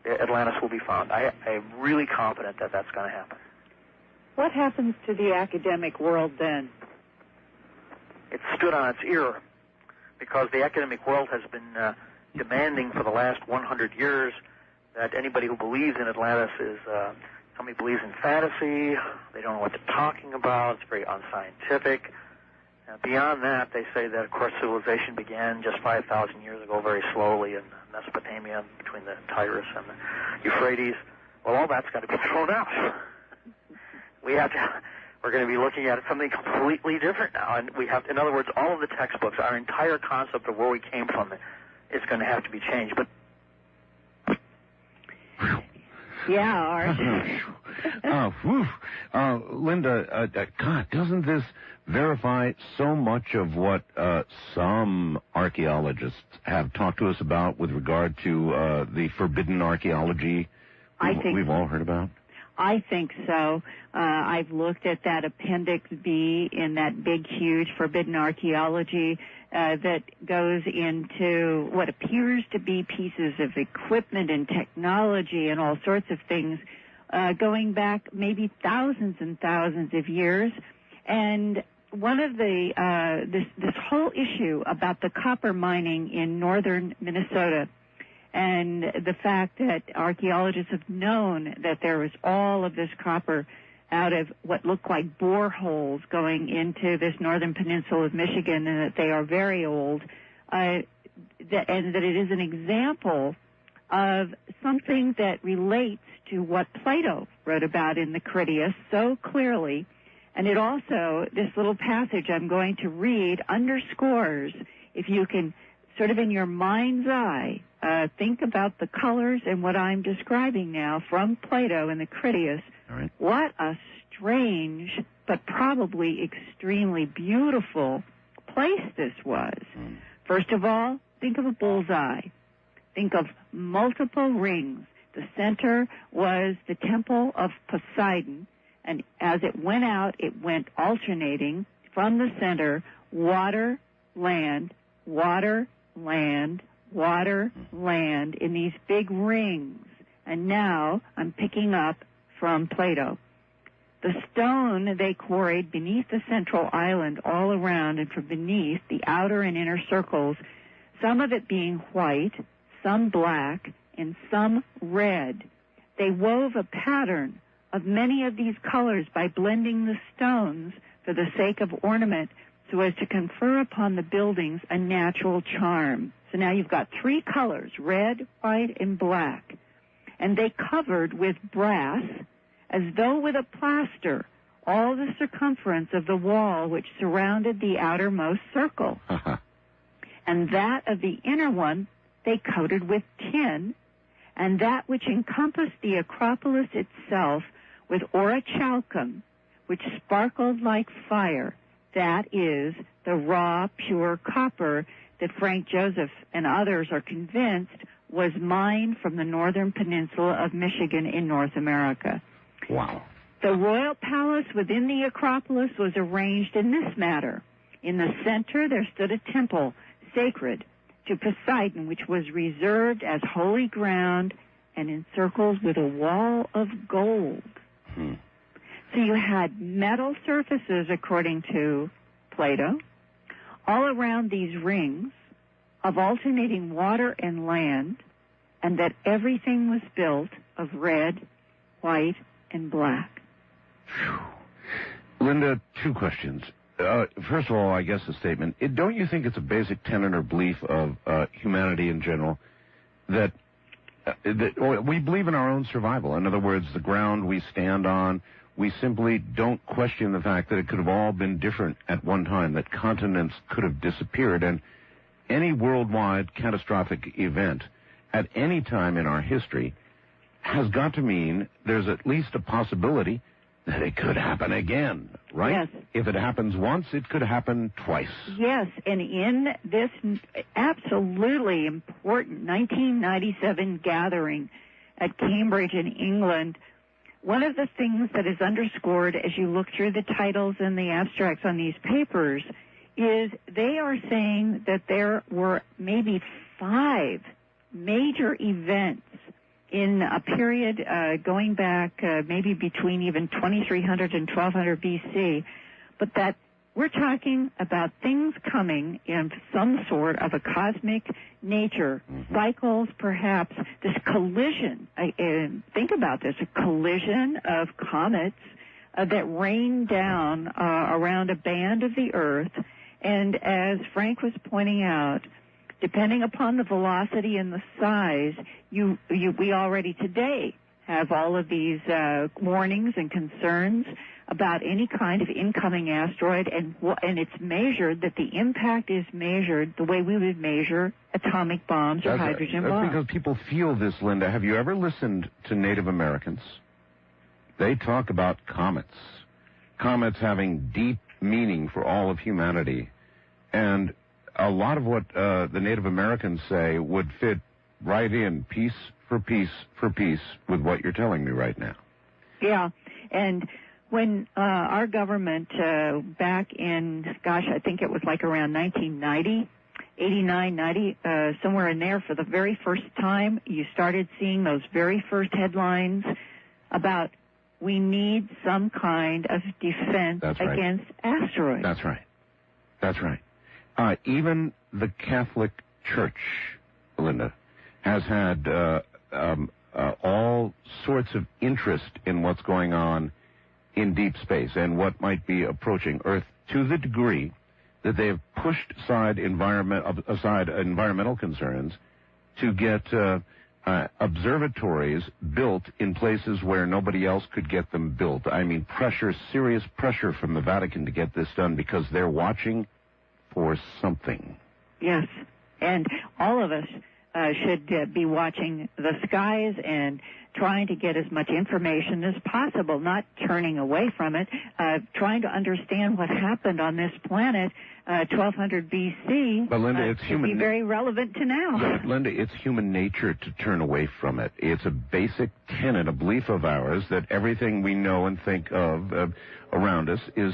Atlantis will be found. I am really confident that that's going to happen. What happens to the academic world then? It stood on its ear because the academic world has been demanding for the last 100 years that anybody who believes in Atlantis is somebody who believes in fantasy. They don't know what they're talking about. It's very unscientific. Beyond that, they say that, of course, civilization began just 5,000 years ago very slowly in Mesopotamia between the Tigris and the Euphrates. Well, all that's got to be thrown out. We're going to be looking at something completely different now. And in other words, all of the textbooks, our entire concept of where we came from is going to have to be changed. But yeah, Linda, God, doesn't this verify so much of what some archaeologists have talked to us about with regard to the forbidden archaeology we've all heard about? I think so. I've looked at that Appendix B in that big, huge forbidden archaeology that goes into what appears to be pieces of equipment and technology and all sorts of things going back maybe thousands and thousands of years. And one of the this whole issue about the copper mining in northern Minnesota and the fact that archaeologists have known that there was all of this copper out of what look like boreholes going into this northern peninsula of Michigan, and that they are very old, and that it is an example of something that relates to what Plato wrote about in the Critias so clearly. And it also, this little passage I'm going to read underscores, if you can sort of in your mind's eye, think about the colors and what I'm describing now from Plato in the Critias. All right. What a strange, but probably extremely beautiful place this was. First of all, think of a bullseye. think of multiple rings. The center was the temple of Poseidon, and as it went out, it went alternating from the center, water, land, water, land, water, land, in these big rings. And now I'm picking up from Plato. The stone they quarried beneath the central island all around and from beneath the outer and inner circles, some of it being white, some black, and some red. They wove a pattern of many of these colors by blending the stones for the sake of ornament so as to confer upon the buildings a natural charm. So now you've got three colors, red, white, and black. And they covered with brass, as though with a plaster, all the circumference of the wall which surrounded the outermost circle. And that of the inner one they coated with tin, and that which encompassed the Acropolis itself with orichalcum, which sparkled like fire. That is the raw, pure copper that Frank Joseph and others are convinced was mined from the northern peninsula of Michigan in North America. Wow. The royal palace within the Acropolis was arranged in this manner. In the center there stood a temple sacred to Poseidon, which was reserved as holy ground and encircled with a wall of gold. So you had metal surfaces, according to Plato, all around these rings of alternating water and land, and that everything was built of red, white, and black. Linda, two questions. First of all, I guess a statement. Don't you think it's a basic tenet or belief of humanity in general that we believe in our own survival? In other words, the ground we stand on, we simply don't question the fact that it could have all been different at one time, that continents could have disappeared, and any worldwide catastrophic event at any time in our history has got to mean there's at least a possibility that it could happen again, right? Yes. If it happens once, it could happen twice. Yes, and in this absolutely important 1997 gathering at Cambridge in England, one of the things that is underscored as you look through the titles and the abstracts on these papers is they are saying that there were maybe 5 major events in a period going back maybe between even 2300 and 1200 BC, but that we're talking about things coming in some sort of a cosmic nature, cycles perhaps, this collision, think about this, a collision of comets that rain down around a band of the Earth, and as Frank was pointing out, depending upon the velocity and the size, we already today have all of these warnings and concerns about any kind of incoming asteroid, and it's measured, that the impact is measured the way we would measure atomic bombs or hydrogen bombs. That's because people feel this, Linda. Have you ever listened to Native Americans? They talk about comets. Comets having deep meaning for all of humanity. And a lot of what the Native Americans say would fit right in, piece for piece for piece, with what you're telling me right now. Yeah, and when our government back in, I think it was like around 1990, 89, 90, somewhere in there, for the very first time, you started seeing those very first headlines about we need some kind of defense against asteroids. That's right. That's right. Even the Catholic Church, Linda, has had all sorts of interest in what's going on in deep space and what might be approaching Earth, to the degree that they have pushed aside environmental concerns to get observatories built in places where nobody else could get them built. I mean, serious pressure from the Vatican to get this done, because they're watching for something. Yes, and all of us should be watching the skies and trying to get as much information as possible, not turning away from it, trying to understand what happened on this planet 1200 BC. But Linda, it's be very relevant to now. Linda, it's human nature to turn away from it. It's a basic tenet, a belief of ours that everything we know and think of around us is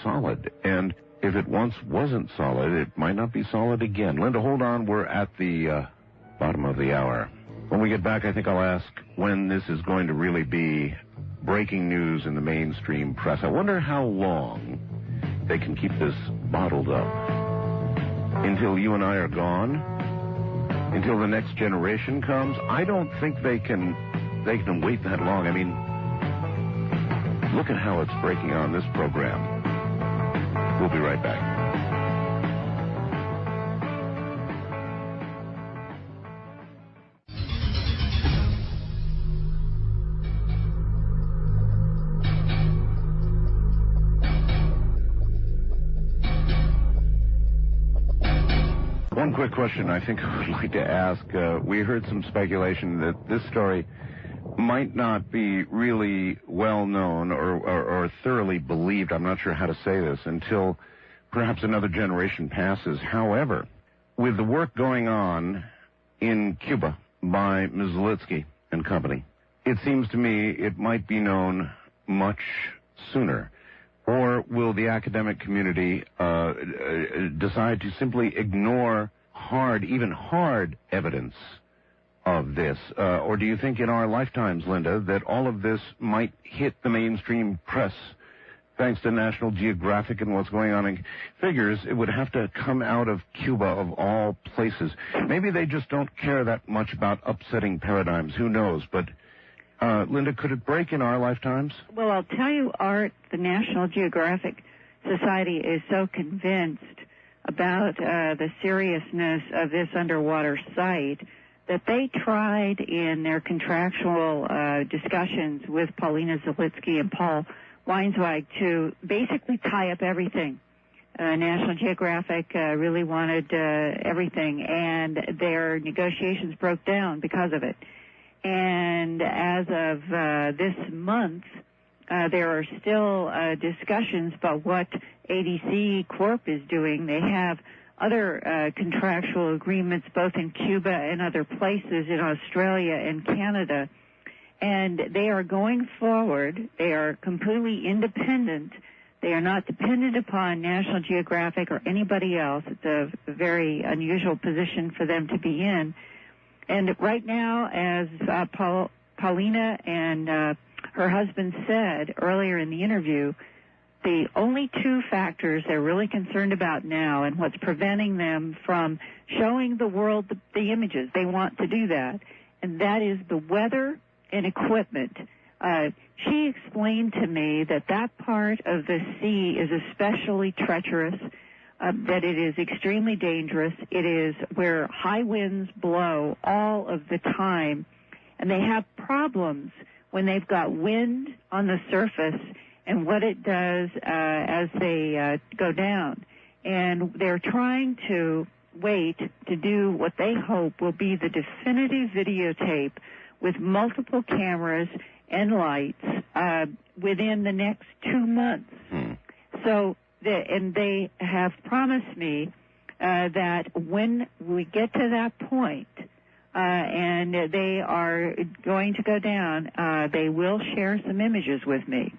solid. And if it once wasn't solid, it might not be solid again. Linda, hold on. We're at the bottom of the hour. When we get back, I think I'll ask when this is going to really be breaking news in the mainstream press. I wonder how long they can keep this bottled up. Until you and I are gone? Until the next generation comes? I don't think they can wait that long. I mean, look at how it's breaking on this program. We'll be right back. One quick question I think I would like to ask. We heard some speculation that this story might not be really well known or thoroughly believed, I'm not sure how to say this, until perhaps another generation passes. However, with the work going on in Cuba by Ms. Zalitsky and company, it seems to me it might be known much sooner. Or will the academic community decide to simply ignore even hard evidence of this? Or do you think in our lifetimes, Linda, that all of this might hit the mainstream press thanks to National Geographic and what's going on in figures? It would have to come out of Cuba of all places. Maybe they just don't care that much about upsetting paradigms. Who knows? But Linda, could it break in our lifetimes? Well, I'll tell you, Art, the National Geographic Society is so convinced about the seriousness of this underwater site that they tried in their contractual discussions with Paulina Zalitsky and Paul Weinswag to basically tie up everything. National Geographic really wanted everything, and their negotiations broke down because of it. And as of this month, there are still discussions about what ADC Corp is doing. They have other contractual agreements both in Cuba and other places in Australia and Canada. And they are going forward. They are completely independent. They are not dependent upon National Geographic or anybody else. It's a very unusual position for them to be in. And right now, as Paulina and her husband said earlier in the interview, the only two factors they're really concerned about now and what's preventing them from showing the world the images, they want to do that, and that is the weather and equipment. She explained to me that part of the sea is especially treacherous, that it is extremely dangerous. It is where high winds blow all of the time, and they have problems when they've got wind on the surface and what it does as they go down. And they're trying to wait to do what they hope will be the definitive videotape with multiple cameras and lights within the next 2 months. So, and they have promised me that when we get to that point, and they are going to go down, they will share some images with me.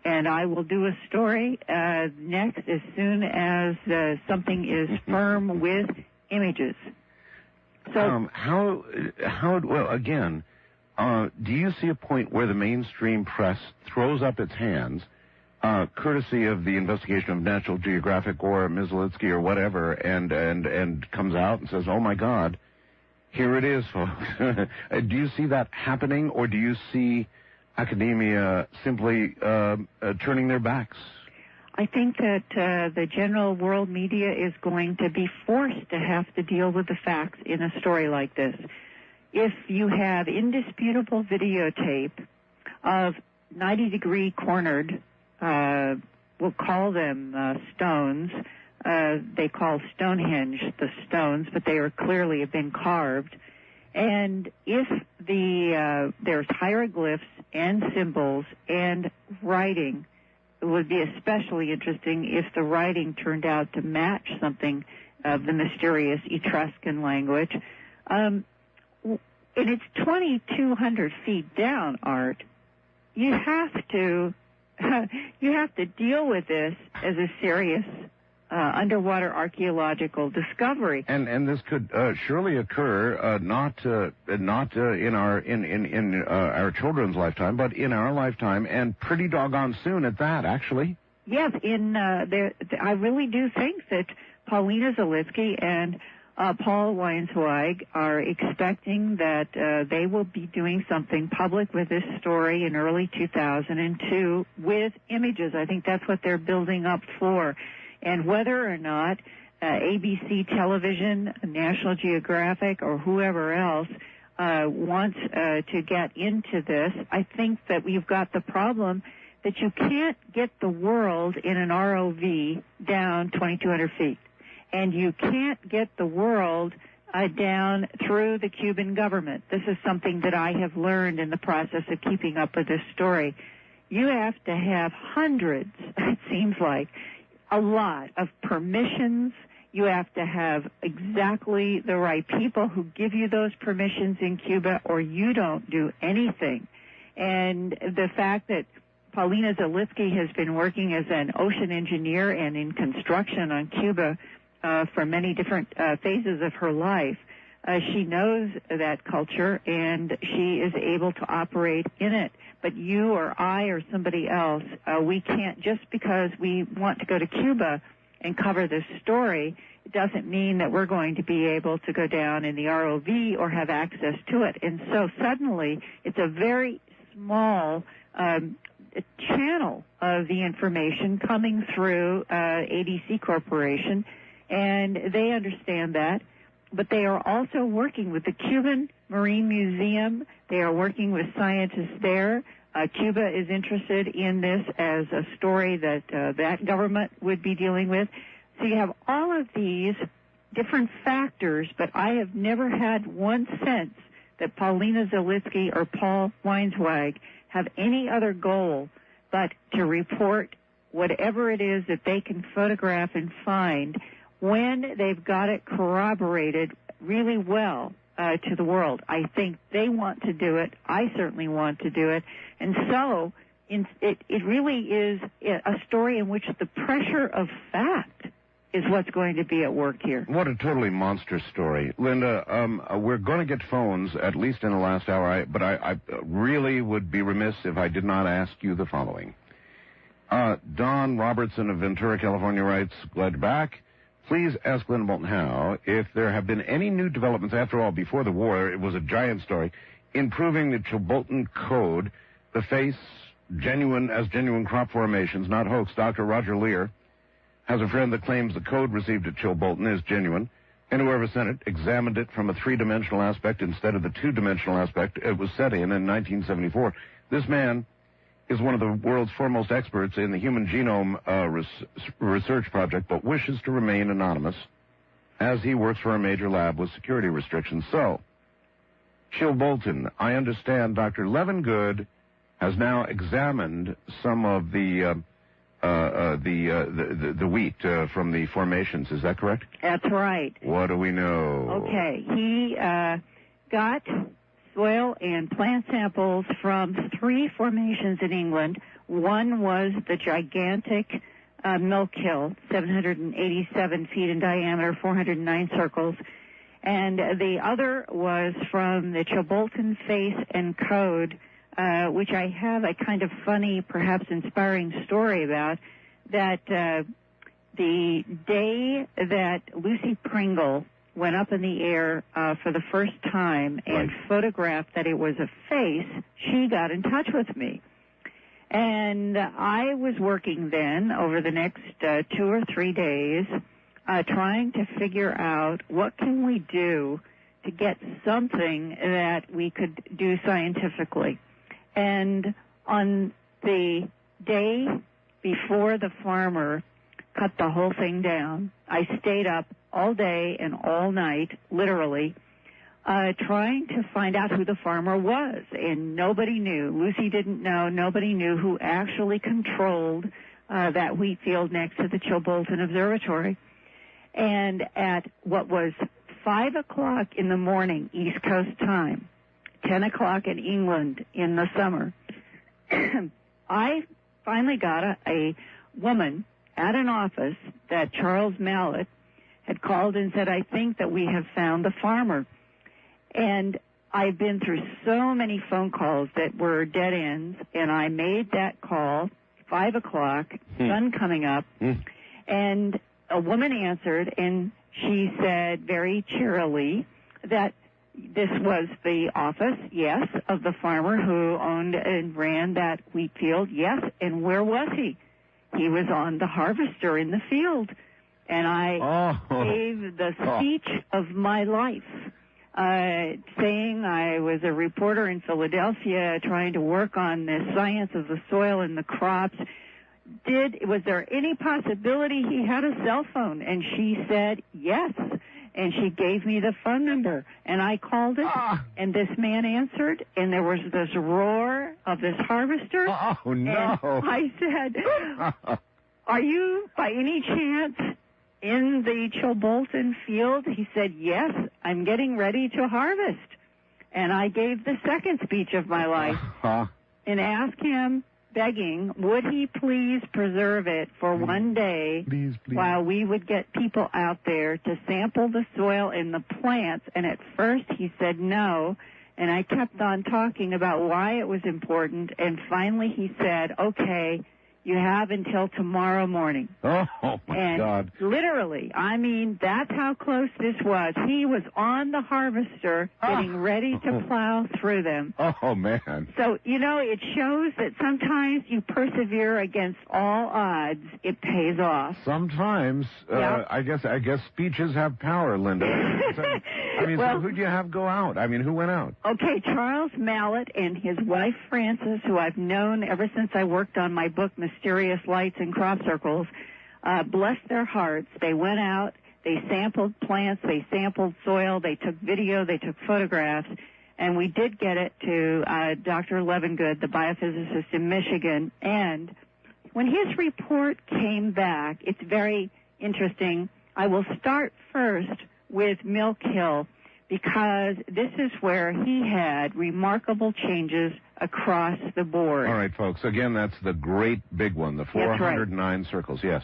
And I will do a story next as soon as something is firm with images. So, well, again, do you see a point where the mainstream press throws up its hands, courtesy of the investigation of National Geographic or Ms. Zalitsky or whatever, and comes out and says, "Oh my God, here it is, folks"? Do you see that happening, or do you see academia simply turning their backs? I think that the general world media is going to be forced to have to deal with the facts in a story like this. If you have indisputable videotape of 90-degree cornered, we'll call them stones, they call Stonehenge the stones, but they are clearly have been carved. And if there's hieroglyphs and symbols and writing, it would be especially interesting if the writing turned out to match something of the mysterious Etruscan language. And it's 2,200 feet down, Art. You have to deal with this as a serious underwater archaeological discovery. And this could surely occur not in our children's lifetime, but in our lifetime, and pretty doggone soon at that, actually. Yes, I really do think that Paulina Zalitsky and Paul Weinsweig are expecting that they will be doing something public with this story in early 2002 with images. I think that's what they're building up for. And whether or not ABC Television, National Geographic, or whoever else wants to get into this, I think that we've got the problem that you can't get the world in an ROV down 2,200 feet. And you can't get the world down through the Cuban government. This is something that I have learned in the process of keeping up with this story. You have to have hundreds, it seems like, a lot of permissions. You have to have exactly the right people who give you those permissions in Cuba, or you don't do anything. And the fact that Paulina Zalitsky has been working as an ocean engineer and in construction on Cuba for many different phases of her life, she knows that culture, and she is able to operate in it. But you or I or somebody else, we can't, just because we want to go to Cuba and cover this story, it doesn't mean that we're going to be able to go down in the ROV or have access to it. And so suddenly it's a very small channel of the information coming through ADC Corporation, and they understand that. But they are also working with the Cuban Marine Museum. They are working with scientists there. Cuba is interested in this as a story that that government would be dealing with. So you have all of these different factors, but I have never had one sense that Paulina Zalitsky or Paul Weinsweig have any other goal but to report whatever it is that they can photograph and find when they've got it corroborated really well to the world. I think they want to do it. I certainly want to do it. And so it really is a story in which the pressure of fact is what's going to be at work here. What a totally monstrous story. Linda, we're going to get phones, at least in the last hour, but I really would be remiss if I did not ask you the following. Don Robertson of Ventura, California writes, glad you're back. Please ask Linda Moulton Howe if there have been any new developments. After all, before the war, it was a giant story, improving the Chilbolton Code, the face genuine crop formations, not hoax. Dr. Roger Lear has a friend that claims the code received at Chilbolton is genuine, and whoever sent it examined it from a three-dimensional aspect instead of the two-dimensional aspect it was set in 1974. This man is one of the world's foremost experts in the Human Genome Research Project, but wishes to remain anonymous as he works for a major lab with security restrictions. So, Chilbolton, I understand Dr. Levengood has now examined some of the wheat from the formations. Is that correct? That's right. What do we know? Okay, he got soil and plant samples from 3 formations in England. One was the gigantic Milk Hill, 787 feet in diameter, 409 circles. And the other was from the Chilbolton Face and Code, which I have a kind of funny, perhaps inspiring story about, that the day that Lucy Pringle went up in the air for the first time and photographed that it was a face, she got in touch with me. And I was working then over the next 2 or 3 days trying to figure out what can we do to get something that we could do scientifically. And on the day before the farmer cut the whole thing down. I stayed up all day and all night, literally, trying to find out who the farmer was, and nobody knew. Lucy didn't know. Nobody knew who actually controlled that wheat field next to the Chilbolton Observatory. And at what was 5 o'clock in the morning, East Coast time, 10 o'clock in England in the summer, I finally got a woman at an office that Charles Mallet had called and said, I think that we have found the farmer. And I've been through so many phone calls that were dead ends, and I made that call, 5 o'clock, sun coming up, and a woman answered, and she said very cheerily that this was the office, yes, of the farmer who owned and ran that wheat field, yes, and where was he? He was on the harvester in the field. And I gave the speech of my life, saying I was a reporter in Philadelphia trying to work on the science of the soil and the crops. Was there any possibility he had a cell phone? And she said yes. And she gave me the phone number, and I called it, and this man answered, and there was this roar of this harvester. Oh, no. And I said, are you, by any chance, in the Chilbolton field? He said, yes, I'm getting ready to harvest. And I gave the second speech of my life and asked him, begging, would he please preserve it for one day while we would get people out there to sample the soil and the plants. And at first he said no, and I kept on talking about why it was important, and finally he said, okay, you have until tomorrow morning. Oh, my and God. Literally, I mean, that's how close this was. He was on the harvester getting ready to plow through them. Oh, man. So, you know, it shows that sometimes you persevere against all odds. It pays off. Sometimes. Yeah. I guess speeches have power, Linda. So who do you have go out? I mean, who went out? Okay, Charles Mallet and his wife, Frances, who I've known ever since I worked on my book, Mysterious Lights in Crop Circles, bless their hearts. They went out, they sampled plants, they sampled soil, they took video, they took photographs, and we did get it to Dr. Levengood, the biophysicist in Michigan. And when his report came back, it's very interesting. I will start first with Milk Hill, because this is where he had remarkable changes across the board. All right, folks. Again, that's the great big one, the 409 circles, yes.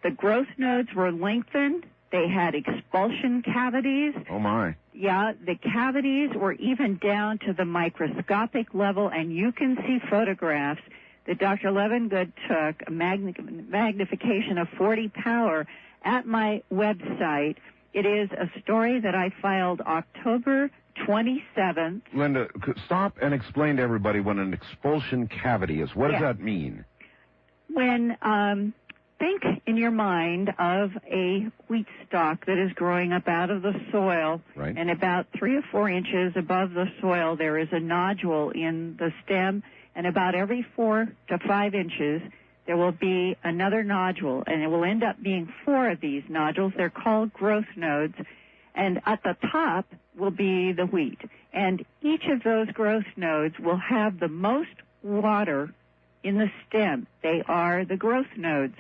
The growth nodes were lengthened. They had expulsion cavities. Oh, my. Yeah, the cavities were even down to the microscopic level, and you can see photographs that Dr. Levengood took, a magnification of 40 power, at my website. It is a story that I filed October 27th. Linda, stop and explain to everybody what an expulsion cavity is. What does that mean? When, think in your mind of a wheat stalk that is growing up out of the soil, right, and about 3 or 4 inches above the soil there is a nodule in the stem, and about every 4 to 5 inches there will be another nodule, and it will end up being 4 of these nodules. They're called growth nodes, and at the top will be the wheat. And each of those growth nodes will have the most water in the stem. They are the growth nodes.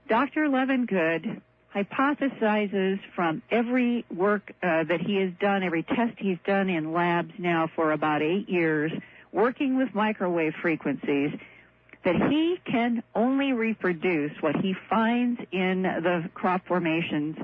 Dr. Levengood hypothesizes from every work that he has done, every test he's done in labs now for about 8 years, working with microwave frequencies, that he can only reproduce what he finds in the crop formations,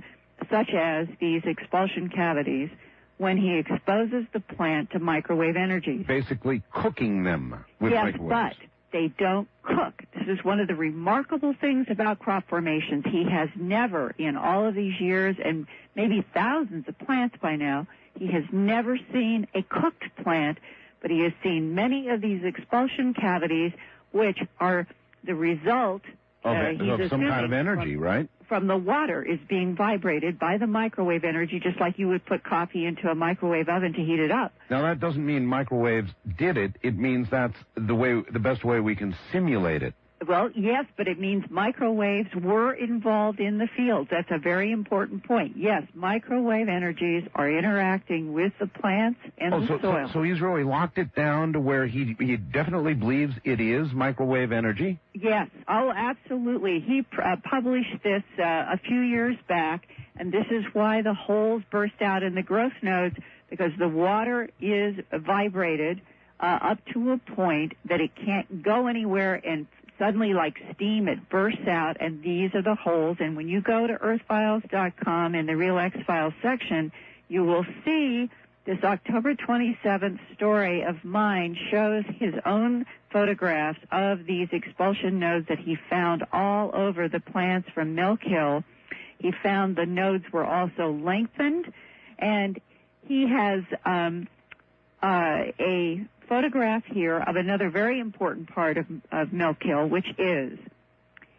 such as these expulsion cavities, when he exposes the plant to microwave energy. Basically cooking them with microwaves. Yes, but they don't cook. This is one of the remarkable things about crop formations. He has never, in all of these years, and maybe thousands of plants by now, he has never seen a cooked plant, but he has seen many of these expulsion cavities, which are the result of some kind of energy, right? From the water is being vibrated by the microwave energy, just like you would put coffee into a microwave oven to heat it up. Now, that doesn't mean microwaves did it. It means that's the best way we can simulate it. Well, yes, but it means microwaves were involved in the fields. That's a very important point. Yes, microwave energies are interacting with the plants and the soil. So he's really locked it down to where he definitely believes it is microwave energy? Yes. Oh, absolutely. He published this a few years back, and this is why the holes burst out in the growth nodes, because the water is vibrated up to a point that it can't go anywhere, and suddenly, like steam, it bursts out, and these are the holes. And when you go to earthfiles.com in the Real X-Files section, you will see this October 27th story of mine shows his own photographs of these expulsion nodes that he found all over the plants from Milk Hill. He found the nodes were also lengthened, and he has a photograph here of another very important part of Milk Hill, which is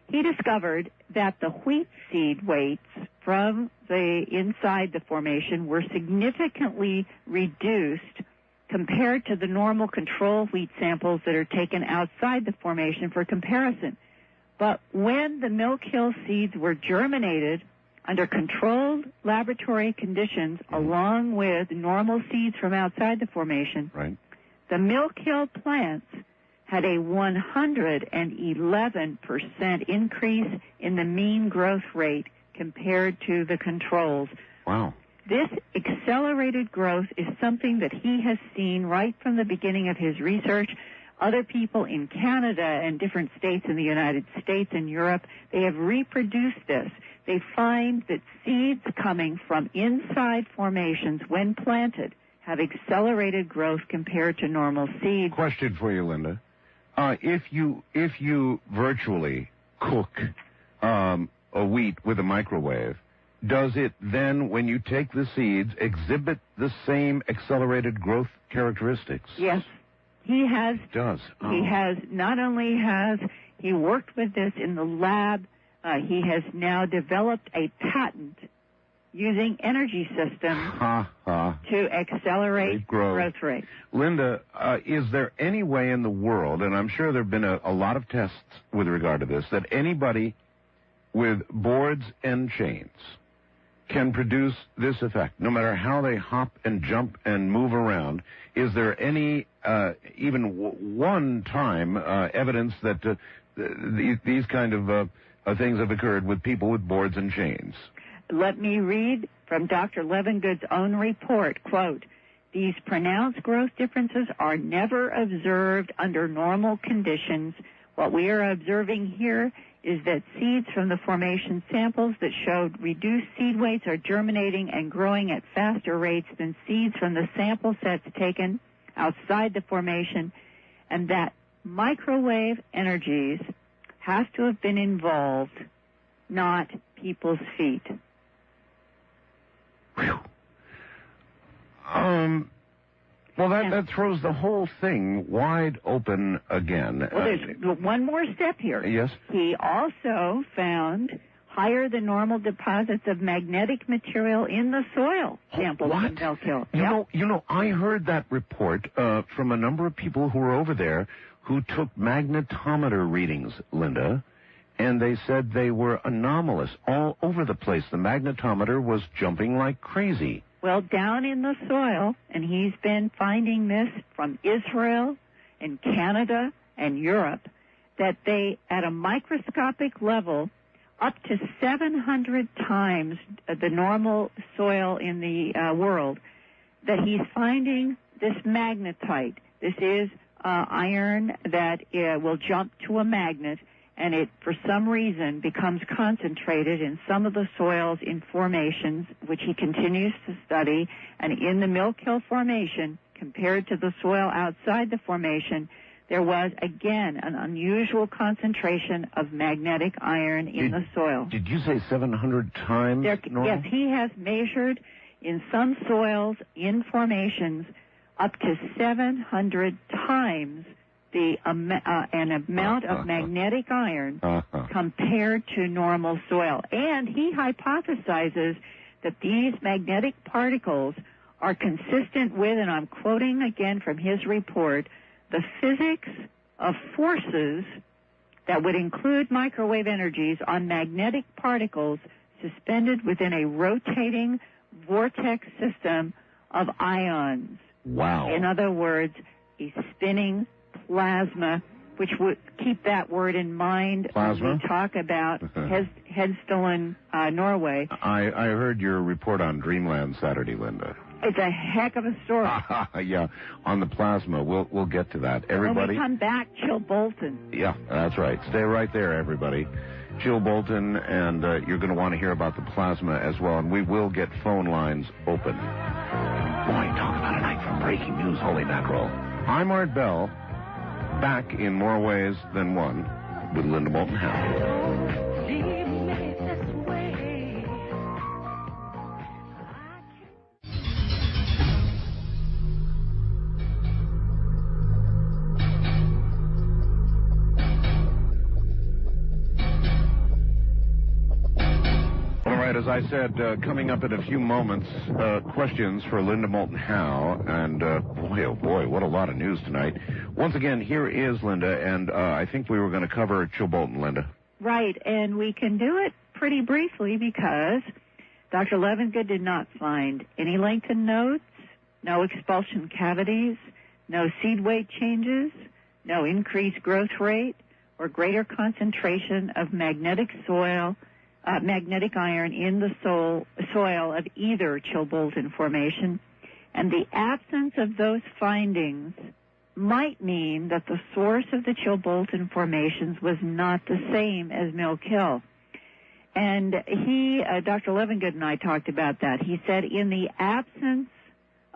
he discovered that the wheat seed weights from the inside the formation were significantly reduced compared to the normal control wheat samples that are taken outside the formation for comparison. But when the Milk Hill seeds were germinated under controlled laboratory conditions along with normal seeds from outside the formation, right, the Milk Hill plants had a 111% increase in the mean growth rate compared to the controls. Wow. This accelerated growth is something that he has seen right from the beginning of his research. Other people in Canada and different states in the United States and Europe, they have reproduced this. They find that seeds coming from inside formations when planted have accelerated growth compared to normal seeds. Question for you, Linda. If you virtually cook a wheat with a microwave, does it then, when you take the seeds, exhibit the same accelerated growth characteristics? Yes. He has. It does. Oh. He has, not only has he worked with this in the lab, he has now developed a patent using energy systems to accelerate growth rates. Linda, is there any way in the world, and I'm sure there have been a lot of tests with regard to this, that anybody with boards and chains can produce this effect, no matter how they hop and jump and move around? Is there any, even one time, evidence that these kind of things have occurred with people with boards and chains? Let me read from Dr. Levengood's own report, quote, "These pronounced growth differences are never observed under normal conditions. What we are observing here is that seeds from the formation samples that showed reduced seed weights are germinating and growing at faster rates than seeds from the sample sets taken outside the formation, and that microwave energies have to have been involved, not people's feet." Whew. Well, that throws the whole thing wide open again. Well, there's one more step here. Yes? He also found higher than normal deposits of magnetic material in the soil samples from Milk Hill. You know, I heard that report from a number of people who were over there who took magnetometer readings, Linda, and they said they were anomalous all over the place. The magnetometer was jumping like crazy. Well, down in the soil, and he's been finding this from Israel and Canada and Europe, that they, at a microscopic level, up to 700 times the normal soil in the world, that he's finding this magnetite. This is iron that will jump to a magnet, and it, for some reason, becomes concentrated in some of the soils in formations, which he continues to study. And in the Milk Hill Formation, compared to the soil outside the formation, there was, again, an unusual concentration of magnetic iron in the soil. Did you say 700 times normal? Yes, he has measured in some soils, in formations, up to 700 times an amount of magnetic iron compared to normal soil. And he hypothesizes that these magnetic particles are consistent with, and I'm quoting again from his report, the physics of forces that would include microwave energies on magnetic particles suspended within a rotating vortex system of ions. Wow. In other words, a spinning plasma, which would keep that word in mind Plasma? when we talk about Hedstone, Norway. I heard your report on Dreamland Saturday, Linda. It's a heck of a story. Yeah, on the plasma. We'll get to that. Everybody. When we come back, Chilbolton. Yeah, that's right. Stay right there, everybody. Chilbolton, and you're going to want to hear about the plasma as well, and we will get phone lines open. Boy, talk about a night for breaking news. Holy mackerel. I'm Art Bell, back in more ways than one with Linda Moulton Howe. As I said, coming up in a few moments, questions for Linda Moulton Howe, and boy, oh boy, what a lot of news tonight. Once again, here is Linda, and I think we were going to cover Chilbolton, Linda. Right, and we can do it pretty briefly because Dr. Levengood did not find any lengthened nodes, no expulsion cavities, no seed weight changes, no increased growth rate, or greater concentration of magnetic iron in the soil of either Chilbolton formation, and the absence of those findings might mean that the source of the Chilbolton formations was not the same as Milk Hill. And Dr. Levengood and I talked about that. He said in the absence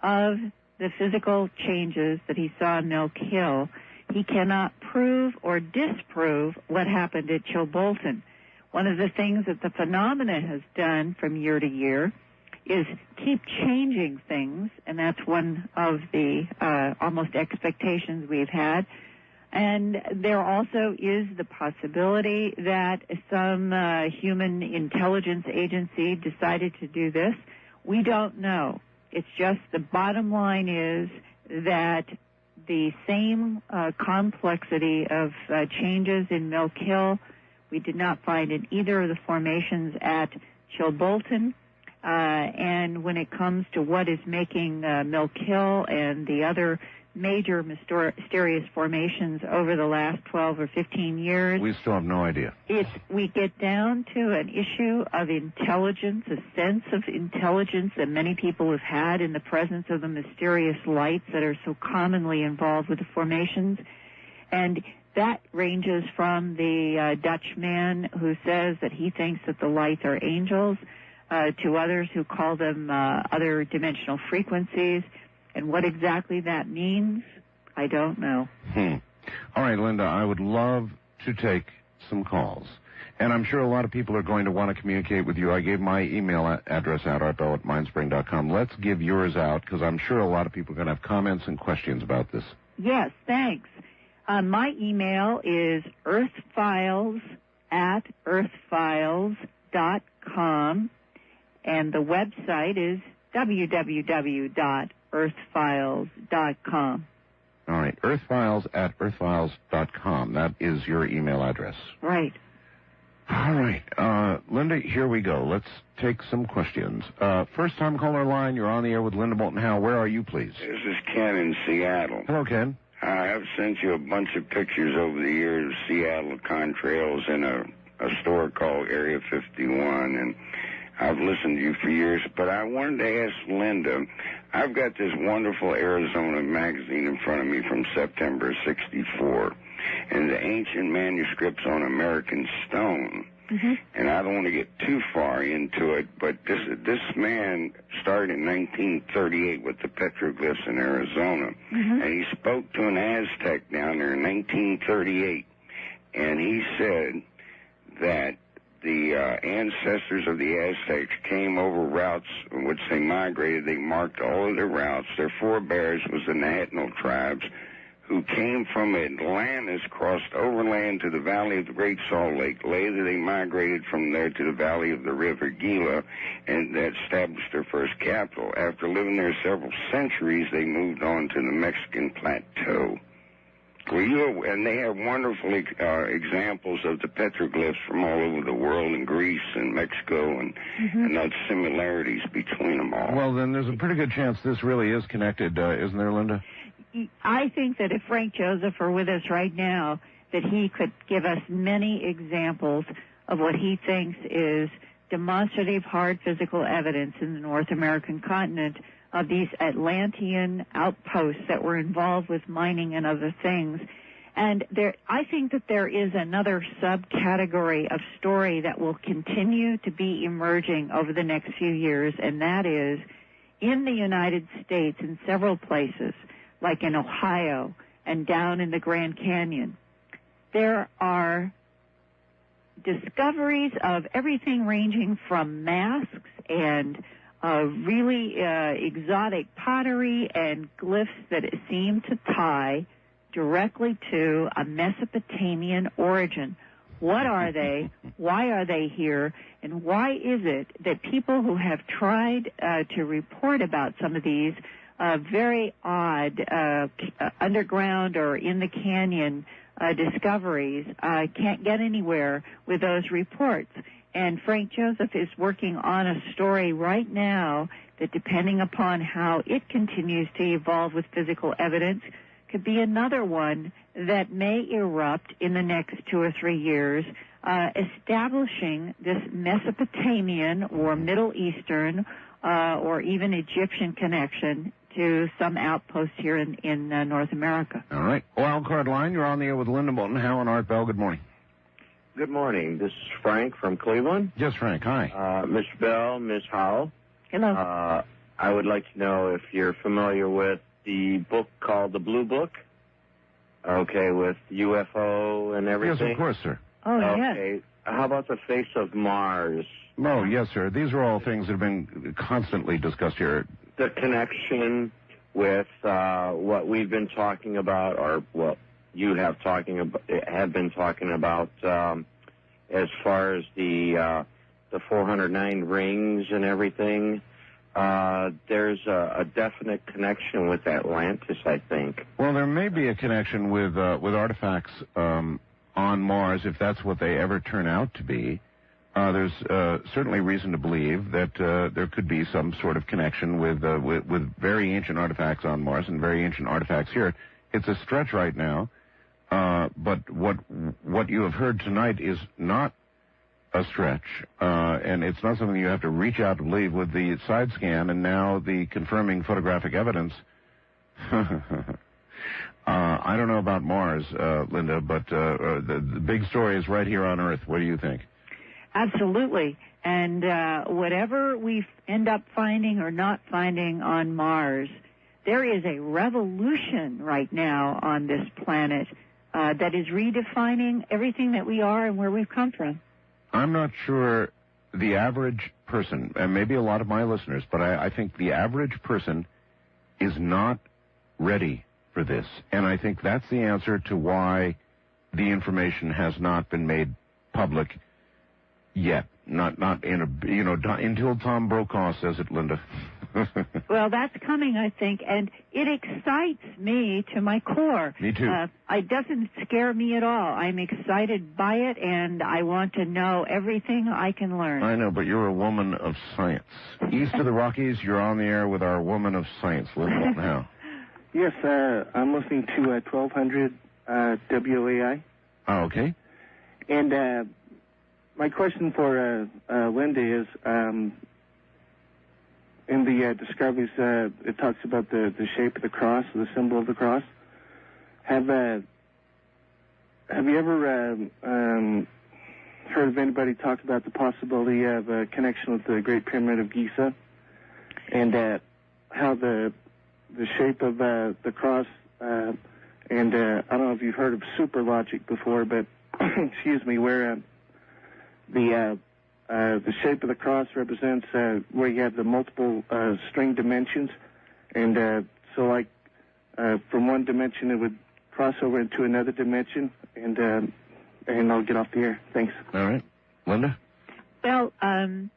of the physical changes that he saw in Milk Hill, he cannot prove or disprove what happened at Chilbolton. One of the things that the phenomena has done from year to year is keep changing things, and that's one of the almost expectations we've had. And there also is the possibility that some human intelligence agency decided to do this. We don't know. It's just the bottom line is that the same complexity of changes in Milk Hill we did not find in either of the formations at Chilbolton. And when it comes to what is making Milk Hill and the other major mysterious formations over the last 12 or 15 years, we still have no idea. We get down to an issue of intelligence, a sense of intelligence that many people have had in the presence of the mysterious lights that are so commonly involved with the formations. And that ranges from the Dutchman who says that he thinks that the lights are angels, to others who call them other dimensional frequencies. And what exactly that means, I don't know. All right, Linda, I would love to take some calls. And I'm sure a lot of people are going to want to communicate with you. I gave my email address out, artbell@mindspring.com. Let's give yours out, because I'm sure a lot of people are going to have comments and questions about this. Yes, thanks. My email is earthfiles@earthfiles.com, and the website is www.earthfiles.com. All right, earthfiles@earthfiles.com. That is your email address. Right. All right. Linda, here we go. Let's take some questions. First-time caller line, you're on the air with Linda Moulton Howe. Where are you, please? This is Ken in Seattle. Hello, Ken. I have sent you a bunch of pictures over the years of Seattle contrails in a store called Area 51, and I've listened to you for years, but I wanted to ask Linda, I've got this wonderful Arizona magazine in front of me from September 1964, and the ancient manuscripts on American stone. Mm-hmm. And I don't want to get too far into it, but this man started in 1938 with the petroglyphs in Arizona, mm-hmm. and he spoke to an Aztec down there in 1938, and he said that the ancestors of the Aztecs came over routes in which they migrated. They marked all of their routes. Their forebears was the Nahatnal tribes, who came from Atlantis, crossed overland to the valley of the Great Salt Lake. Later, they migrated from there to the valley of the River Gila, and that established their first capital. After living there several centuries, they moved on to the Mexican plateau. And they have wonderful examples of the petroglyphs from all over the world, in Greece and Mexico, and those similarities between them all. Well, then there's a pretty good chance this really is connected, isn't there, Linda? I think that if Frank Joseph were with us right now, that he could give us many examples of what he thinks is demonstrative hard physical evidence in the North American continent of these Atlantean outposts that were involved with mining and other things. And I think that there is another subcategory of story that will continue to be emerging over the next few years, and that is in the United States in several places, like in Ohio and down in the Grand Canyon. There are discoveries of everything ranging from masks and really exotic pottery and glyphs that seem to tie directly to a Mesopotamian origin. What are they? Why are they here? And why is it that people who have tried to report about some of these very odd underground or in the canyon discoveries can't get anywhere with those reports? And Frank Joseph is working on a story right now that, depending upon how it continues to evolve with physical evidence, could be another one that may erupt in the next 2 or 3 years, establishing this Mesopotamian or Middle Eastern or even Egyptian connection to some outpost here in North America. All right. Wild card line, you're on the air with Linda Moulton, Howe, and Art Bell. Good morning. Good morning. This is Frank from Cleveland. Yes, Frank. Hi. Mr. Bell, Ms. Howe. Hello. I would like to know if you're familiar with the book called The Blue Book. Okay, with UFO and everything. Yes, of course, sir. Oh, okay. yes. How about the face of Mars? Oh, yes, sir. These are all things that have been constantly discussed here. The connection with what we've been talking about, or what you have been talking about, as far as the 409 rings and everything. There's a definite connection with Atlantis, I think. Well, there may be a connection with artifacts on Mars, if that's what they ever turn out to be. There's certainly reason to believe that there could be some sort of connection with very ancient artifacts on Mars and very ancient artifacts here. It's a stretch right now, but what you have heard tonight is not a stretch, and it's not something you have to reach out to believe. With the side scan and now the confirming photographic evidence. I don't know about Mars, Linda, but the big story is right here on Earth. What do you think? Absolutely. And whatever we end up finding or not finding on Mars, there is a revolution right now on this planet that is redefining everything that we are and where we've come from. I'm not sure the average person, and maybe a lot of my listeners, but I think the average person is not ready for this. And I think that's the answer to why the information has not been made public yet. Not in a, until Tom Brokaw says it, Linda. Well, that's coming, I think, and it excites me to my core. Me too. It doesn't scare me at all. I'm excited by it, and I want to know everything I can learn. I know, but you're a woman of science. East of the Rockies, you're on the air with our woman of science, Linda Moulton. How? Yes, I'm listening to 1200 WAI. Oh, okay. And my question for Linda is, in the discoveries, it talks about the shape of the cross, the symbol of the cross. Have you ever heard of anybody talk about the possibility of a connection with the Great Pyramid of Giza, and how the shape of the cross, and I don't know if you've heard of super logic before, but excuse me, where the shape of the cross represents where you have the multiple string dimensions, and so like from one dimension it would cross over into another dimension, and I'll get off the air. Thanks. All right, Linda. Well, a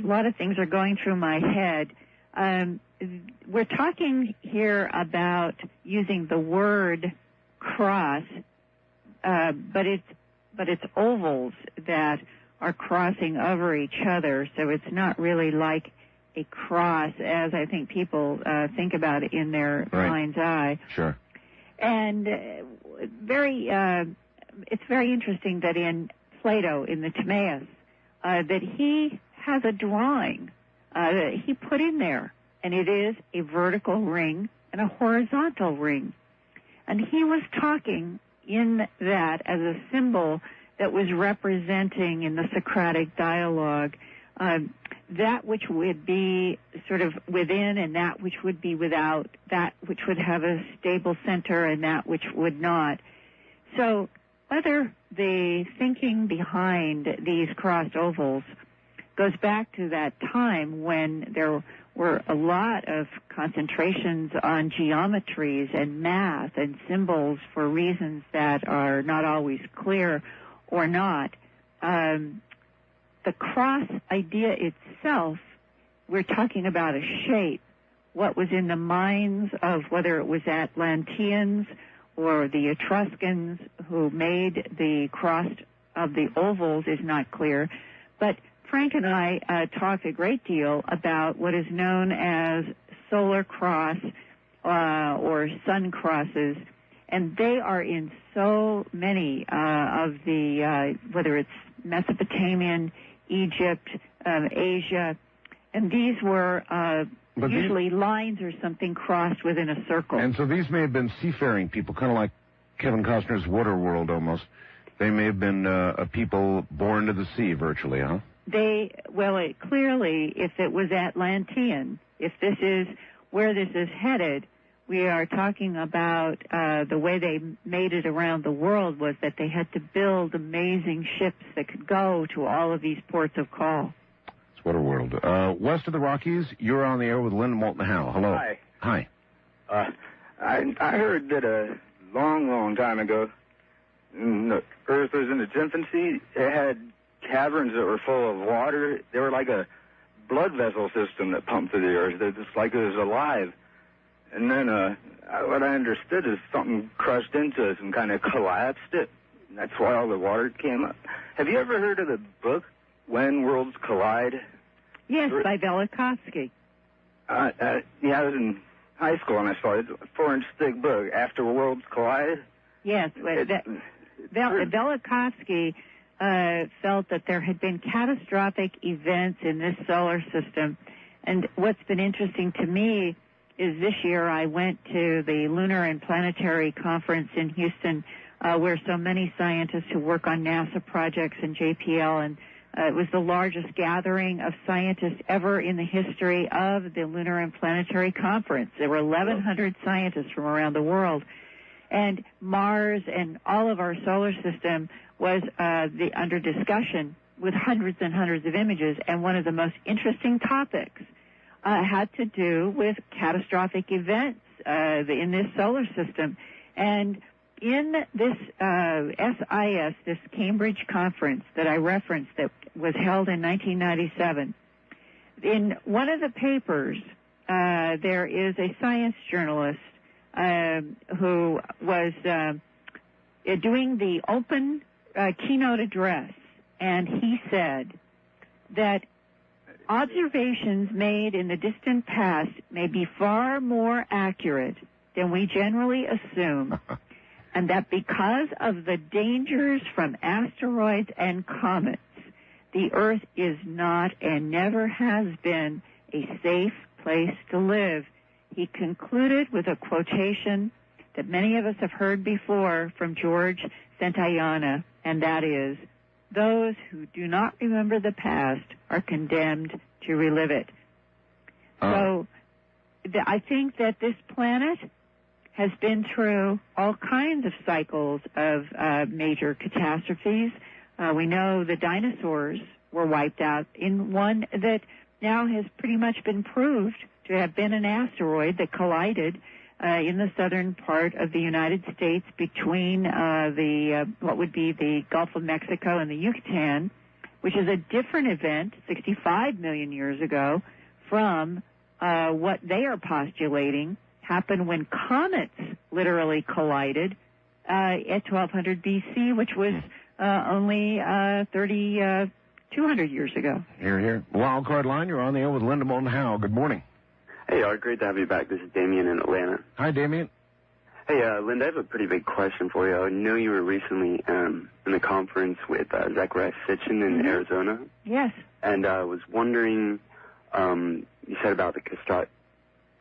lot of things are going through my head. We're talking here about using the word cross, but it's ovals that are crossing over each other, so it's not really like a cross as I think people think about it in their mind's eye. Sure. And it's very interesting that in Plato, in the Timaeus, that he has a drawing that he put in there, and it is a vertical ring and a horizontal ring. And he was talking in that as a symbol that was representing in the Socratic dialogue that which would be sort of within and that which would be without, that which would have a stable center and that which would not. So whether the thinking behind these crossed ovals goes back to that time when there were a lot of concentrations on geometries and math and symbols for reasons that are not always clear or not. The cross idea itself, we're talking about a shape. What was in the minds of whether it was Atlanteans or the Etruscans who made the cross of the ovals is not clear. But Frank and I talked a great deal about what is known as solar cross or sun crosses, and they are in so many of the, whether it's Mesopotamian, Egypt, Asia, and these were usually lines or something crossed within a circle. And so these may have been seafaring people, kind of like Kevin Costner's Waterworld almost. They may have been a people born to the sea virtually, huh? Clearly, if it was Atlantean, if this is where this is headed, we are talking about the way they made it around the world was that they had to build amazing ships that could go to all of these ports of call. It's Waterworld. West of the Rockies, you're on the air with Lynn, Moulton, and Howe. Hello. Hi. Hi. I heard that a long time ago, when the Earth was in its infancy, it had caverns that were full of water. They were like a blood vessel system that pumped through the Earth. They're just like it was alive. And then what I understood is something crushed into us and kind of collapsed it. And that's why all the water came up. Have you ever heard of the book, When Worlds Collide? Yes, by Velikovsky. Yeah, I was in high school and I saw it. It's a 4-inch thick book, After Worlds Collide. Yes, Velikovsky felt that there had been catastrophic events in this solar system. And what's been interesting to me is this year I went to the Lunar and Planetary Conference in Houston, where so many scientists who work on NASA projects and JPL, and it was the largest gathering of scientists ever in the history of the Lunar and Planetary Conference. There were 1,100 scientists from around the world. And Mars and all of our solar system was under discussion with hundreds and hundreds of images, and one of the most interesting topics had to do with catastrophic events in this solar system. And in this SIS, this Cambridge conference that I referenced that was held in 1997, in one of the papers, there is a science journalist who was doing the open keynote address, and he said that observations made in the distant past may be far more accurate than we generally assume, and that because of the dangers from asteroids and comets, the Earth is not and never has been a safe place to live. He concluded with a quotation that many of us have heard before from George Santayana, and that is, "Those who do not remember the past are condemned to relive it." So I think that this planet has been through all kinds of cycles of major catastrophes. We know the dinosaurs were wiped out in one that now has pretty much been proved to have been an asteroid that collided in the southern part of the United States between what would be the Gulf of Mexico and the Yucatan, which is a different event 65 million years ago from what they are postulating happened when comets literally collided at 1200 BC, which was only 200 years ago. Here, here. Wild Card Line, you're on the air with Linda Moulton Howe. Good morning. Hey, Art, great to have you back. This is Damien in Atlanta. Hi, Damien. Hey, Linda, I have a pretty big question for you. I know you were recently in a conference with Zachariah Sitchin in Arizona. Yes. And I was wondering, you said about the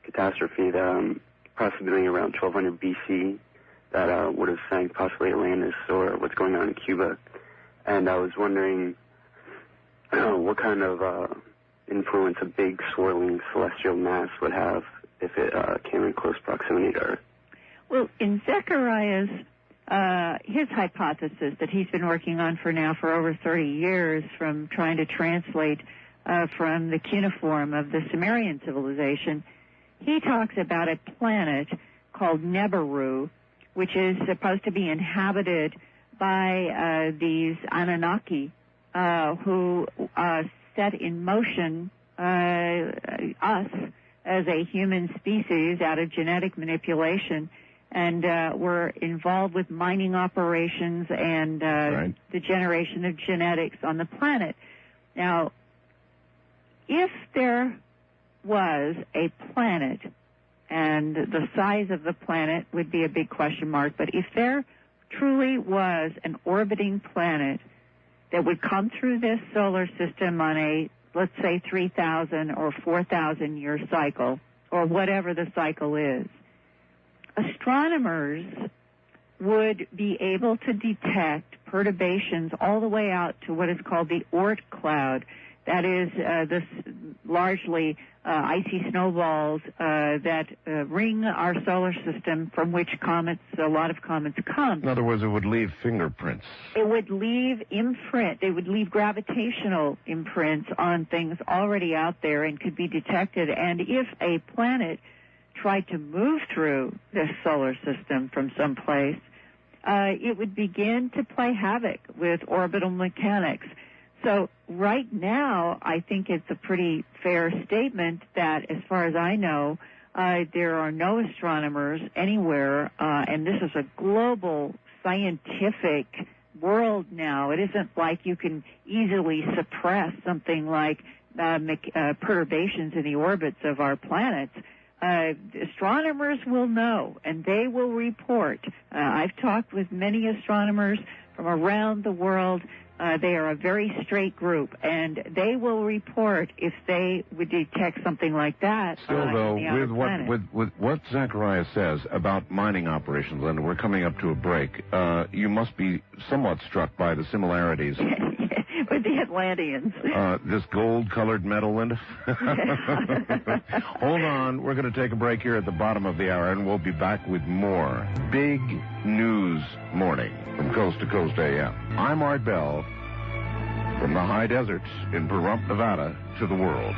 catastrophe that possibly around 1200 BC that would have sank possibly Atlantis or what's going on in Cuba. And I was wondering what kind of influence a big swirling celestial mass would have if it came in close proximity to Earth. Well, in Zechariah's, his hypothesis that he's been working on for over 30 years from trying to translate from the cuneiform of the Sumerian civilization, he talks about a planet called Nebaru, which is supposed to be inhabited by these Anunnaki who set in motion us as a human species out of genetic manipulation, and were involved with mining operations and the generation of genetics on the planet. Now, if there was a planet, and the size of the planet would be a big question mark, but if there truly was an orbiting planet that would come through this solar system on a, let's say, 3,000 or 4,000 year cycle, or whatever the cycle is, astronomers would be able to detect perturbations all the way out to what is called the Oort cloud. That is this largely icy snowballs that ring our solar system, from which a lot of comets come. In other words, it would leave fingerprints. It would leave It would leave gravitational imprints on things already out there and could be detected. And if a planet tried to move through this solar system from someplace, it would begin to play havoc with orbital mechanics. So right now, I think it's a pretty fair statement that, as far as I know, there are no astronomers anywhere, and this is a global scientific world now. It isn't like you can easily suppress something like perturbations in the orbits of our planets. Astronomers will know, and they will report. I've talked with many astronomers from around the world. They are a very straight group, and they will report if they would detect something like that. Still, though, with what Zachariah says about mining operations, Linda, we're coming up to a break. You must be somewhat struck by the similarities with the Atlanteans. This gold-colored metal, Linda. Hold on. We're going to take a break here at the bottom of the hour, and we'll be back with more Big News Morning from Coast to Coast AM. I'm Art Bell, from the high deserts in Pahrump, Nevada, to the world.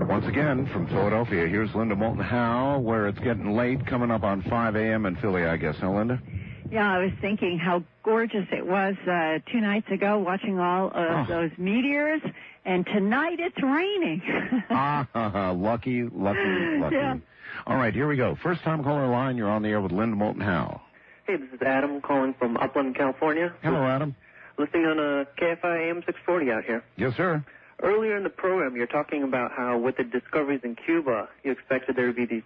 Once again, from Philadelphia, here's Linda Moulton Howe, where it's getting late, coming up on 5 a.m. in Philly, I guess, huh, Linda? Yeah, I was thinking how gorgeous it was 2 nights ago, watching all of those meteors, and tonight it's raining. Lucky. Yeah. All right, here we go. First time caller line, you're on the air with Linda Moulton Howe. Hey, this is Adam calling from Upland, California. Hello, Adam. Listening on KFI AM 640 out here. Yes, sir. Earlier in the program, you're talking about how with the discoveries in Cuba, you expected there to be these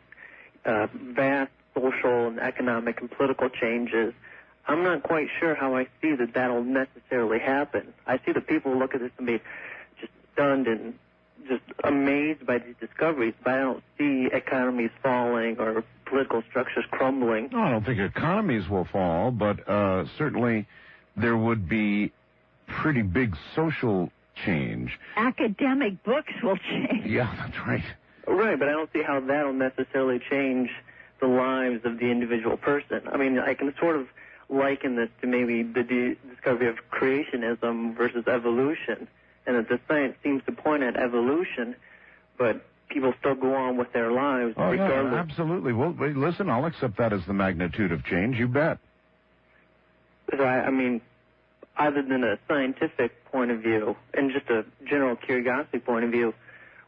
vast social and economic and political changes. I'm not quite sure how I see that that'll necessarily happen. I see that people look at this and be just stunned and just amazed by these discoveries, but I don't see economies falling or political structures crumbling. No, I don't think economies will fall, but certainly there would be pretty big social change. Academic books will change. Yeah, that's right. Right, but I don't see how that'll necessarily change the lives of the individual person. I mean, I can sort of liken this to maybe the discovery of creationism versus evolution, and that the science seems to point at evolution, but people still go on with their lives Oh, regardless. yeah, absolutely. Well, listen, I'll accept that as the magnitude of change. You bet. Because I mean, other than a scientific point of view and just a general curiosity point of view,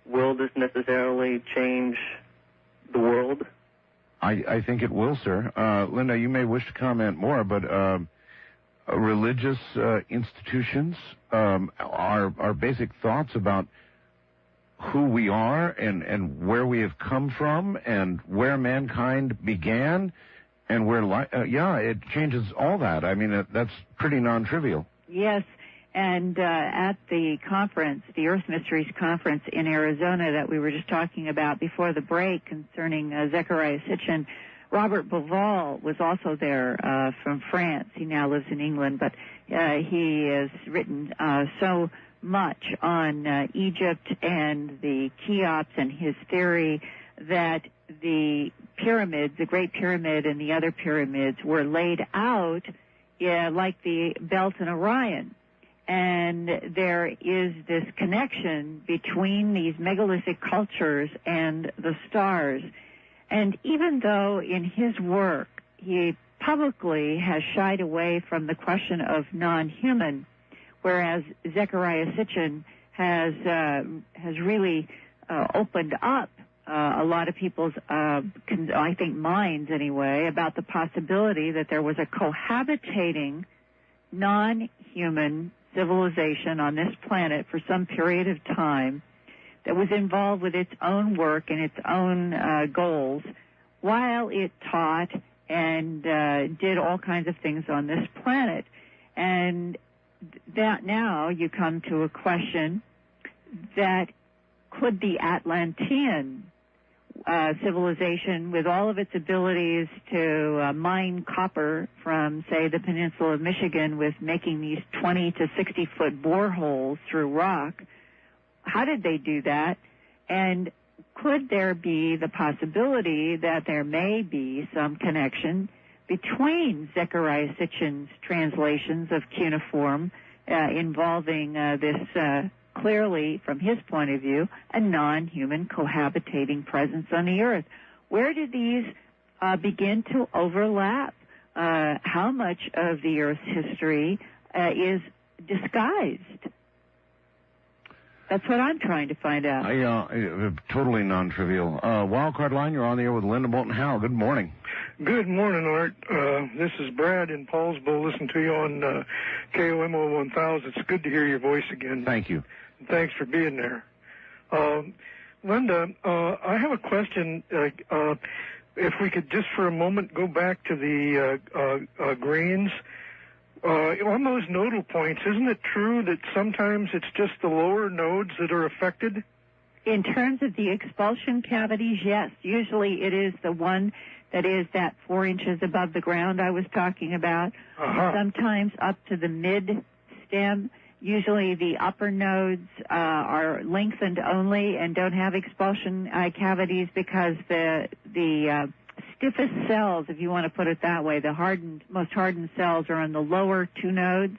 will this necessarily change the world? I think it will, sir. Linda, you may wish to comment more, but religious institutions, our basic thoughts about who we are and where we have come from and where mankind began and where it changes all that. I mean, that's pretty non-trivial. Yes, and at the conference, the Earth Mysteries Conference in Arizona that we were just talking about before the break concerning Zecharia Sitchin, Robert Bauval was also there from France. He now lives in England, but he has written so much on Egypt and the Cheops and his theory that the pyramids, the Great Pyramid and the other pyramids, were laid out like the Belt and Orion. And there is this connection between these megalithic cultures and the stars. And even though in his work he publicly has shied away from the question of non-human, whereas Zecharia Sitchin has really opened up a lot of people's, I think, minds anyway, about the possibility that there was a cohabitating non-human civilization on this planet for some period of time that was involved with its own work and its own goals while it taught and did all kinds of things on this planet. And that now you come to a question that could the Atlantean civilization, with all of its abilities to mine copper from, say, the peninsula of Michigan with making these 20 to 60-foot boreholes through rock, how did they do that? And could there be the possibility that there may be some connection between Zecharia Sitchin's translations of cuneiform involving this clearly, from his point of view, a non-human cohabitating presence on the Earth? Where did these begin to overlap? How much of the Earth's history is disguised? That's what I'm trying to find out. Totally non-trivial. Wildcard Line, you're on the air with Linda Moulton Howe. Good morning. Good morning, Art. This is Brad in Paulsville. Listen to you on KOMO 1000. It's good to hear your voice again. Thank you. Thanks for being there. Linda, I have a question. If we could just for a moment go back to the grains. On those nodal points, isn't it true that sometimes it's just the lower nodes that are affected? In terms of the expulsion cavities, yes. Usually it is the one that is that 4 inches above the ground I was talking about. Sometimes up to the mid-stem. Usually the upper nodes are lengthened only and don't have expulsion cavities because the stiffest cells, if you want to put it that way, the most hardened cells are on the lower two nodes.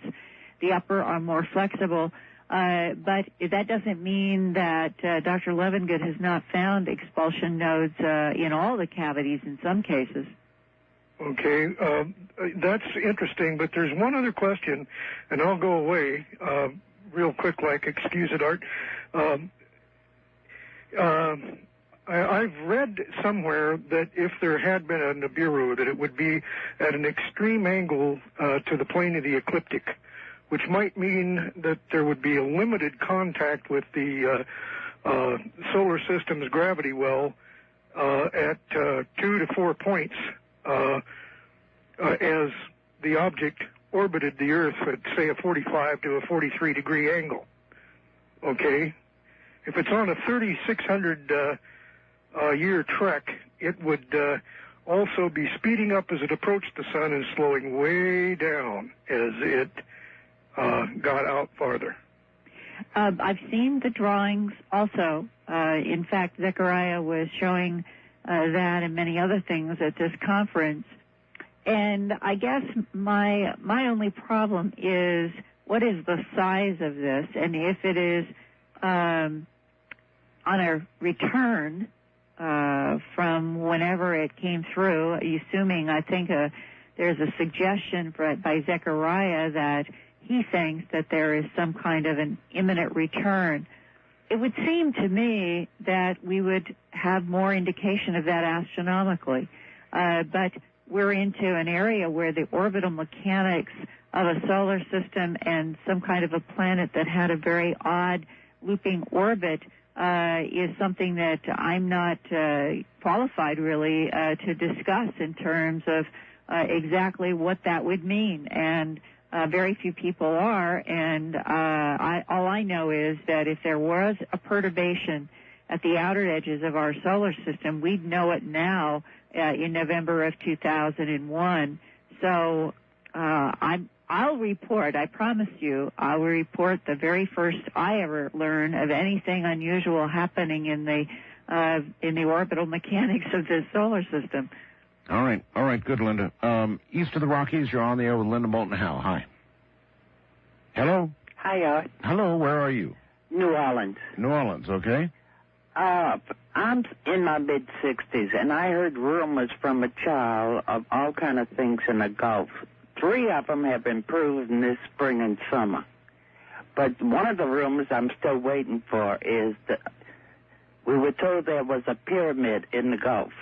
The upper are more flexible. But that doesn't mean that Dr. Levengood has not found expulsion nodes in all the cavities in some cases. Okay, that's interesting, but there's one other question, and I'll go away real quick, excuse it, Art. I've read somewhere that if there had been a Nibiru, that it would be at an extreme angle to the plane of the ecliptic, which might mean that there would be a limited contact with the solar system's gravity well at 2 to 4 points as the object orbited the Earth at, say, a 45 to a 43 degree angle. Okay? If it's on a 3,600 year trek, it would also be speeding up as it approached the sun and slowing way down as it got out farther. I've seen the drawings also. In fact, Zecharia was showing that and many other things at this conference. And I guess my only problem is, what is the size of this? And if it is on a return from whenever it came through, assuming, I think there's a suggestion by Zechariah that he thinks that there is some kind of an imminent return. It would seem to me that we would have more indication of that astronomically. But we're into an area where the orbital mechanics of a solar system and some kind of a planet that had a very odd looping orbit is something that I'm not qualified really to discuss in terms of exactly what that would mean. And very few people are, and all I know is that if there was a perturbation at the outer edges of our solar system, we'd know it now in November of 2001. So I'll report, I promise you, I will report the very first I ever learn of anything unusual happening in the orbital mechanics of the solar system. All right, good, Linda. East of the Rockies, you're on the air with Linda Moulton Howe. Hi. Hello? Hi, Hello, where are you? New Orleans. New Orleans, okay. I'm in my mid-60s, and I heard rumors from a child of all kind of things in the Gulf. 3 of them have been proven this spring and summer. But one of the rumors I'm still waiting for is that we were told there was a pyramid in the Gulf.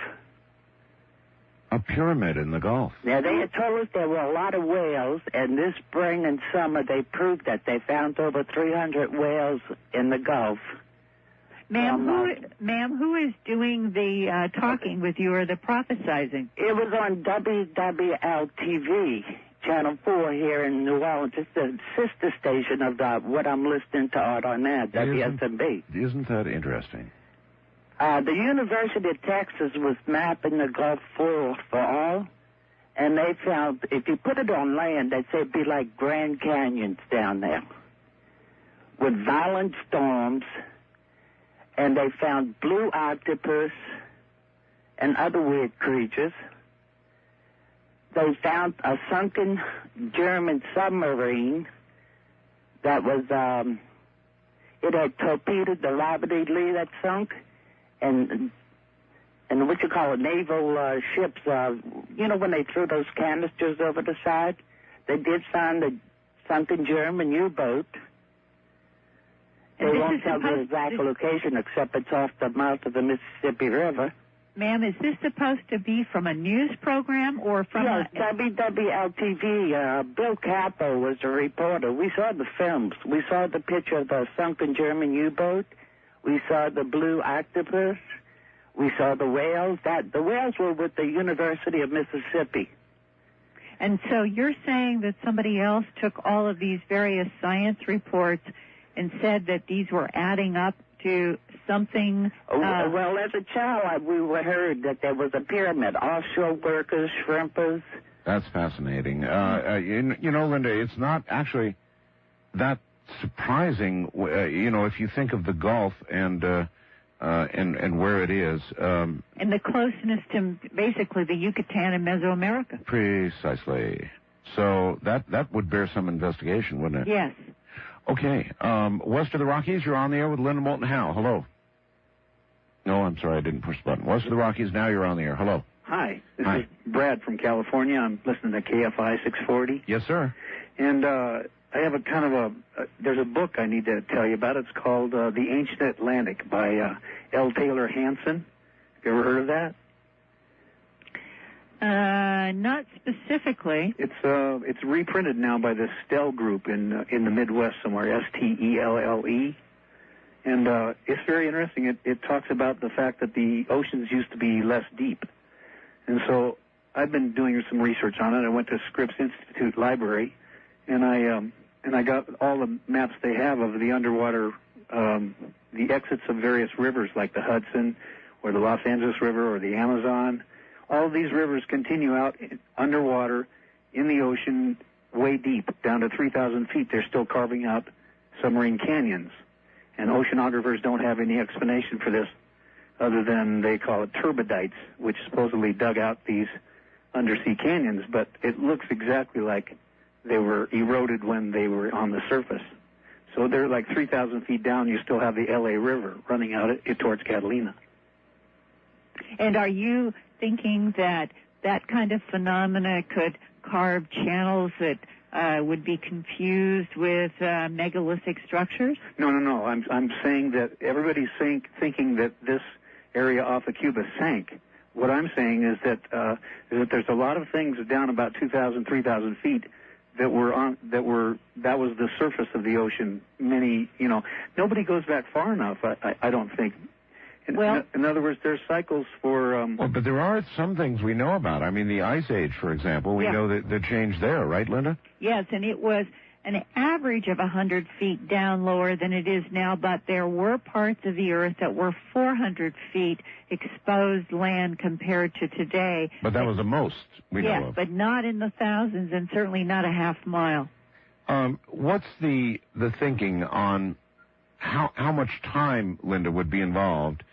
A pyramid in the Gulf? Now, they had told us there were a lot of whales, and this spring and summer they proved that. They found over 300 whales in the Gulf. Ma'am, who is doing the talking with you or the prophesizing? It was on WWL-TV, Channel 4 here in New Orleans. It's the sister station of what I'm listening to on that, WSMB. Isn't that interesting? The University of Texas was mapping the Gulf for all, and they found, if you put it on land, they'd say it'd be like Grand Canyons down there with violent storms, and they found blue octopus and other weird creatures. They found a sunken German submarine that was, it had torpedoed the Robert E. Lee that sunk, and what you call it, naval ships, when they threw those canisters over the side, they did find a sunken German U-boat. They won't tell the exact location, except it's off the mouth of the Mississippi River. Ma'am, is this supposed to be from a news program or from WWL-TV. Bill Capo was the reporter. We saw the films. We saw the picture of the sunken German U-boat. We saw the blue octopus. We saw the whales. The whales were with the University of Mississippi. And so you're saying that somebody else took all of these various science reports and said that these were adding up to something? Well, as a child, we heard that there was a pyramid, offshore workers, shrimpers. That's fascinating. Linda, it's not actually that surprising, if you think of the Gulf and where it is. And the closeness to basically the Yucatan and Mesoamerica. Precisely. So that would bear some investigation, wouldn't it? Yes. Okay. West of the Rockies, you're on the air with Linda Moulton Howe. Hello. No, I'm sorry, I didn't push the button. West of the Rockies, now you're on the air. Hello. Hi. This is Brad from California. I'm listening to KFI 640. Yes, sir. And I have a kind of there's a book I need to tell you about. It's called The Ancient Atlantic by L. Taylor Hansen. Have you ever heard of that? Not specifically. It's reprinted now by the Stell Group in the Midwest somewhere, Stelle. And it's very interesting. It talks about the fact that the oceans used to be less deep. And so I've been doing some research on it. I went to Scripps Institute Library, and I got all the maps they have of the underwater, the exits of various rivers like the Hudson or the Los Angeles River or the Amazon. All of these rivers continue out underwater in the ocean way deep, down to 3,000 feet. They're still carving out submarine canyons. And oceanographers don't have any explanation for this other than they call it turbidites, which supposedly dug out these undersea canyons. But it looks exactly like they were eroded when they were on the surface. So they're like 3,000 feet down. You still have the L.A. River running out towards Catalina. And are you thinking that that kind of phenomena could carve channels that would be confused with megalithic structures? No. I'm saying that everybody's thinking that this area off of Cuba sank. What I'm saying is that there's a lot of things down about 2,000, 3,000 feet that was the surface of the ocean. Nobody goes back far enough. I don't think. In other words, there's cycles for. But there are some things we know about. I mean, the Ice Age, for example, we know that the change there, right, Linda? Yes, and it was an average of 100 feet down lower than it is now, but there were parts of the Earth that were 400 feet exposed land compared to today. But that was the most we know of. Yes, but not in the thousands, and certainly not a half mile. What's the thinking on how much time, Linda, would be involved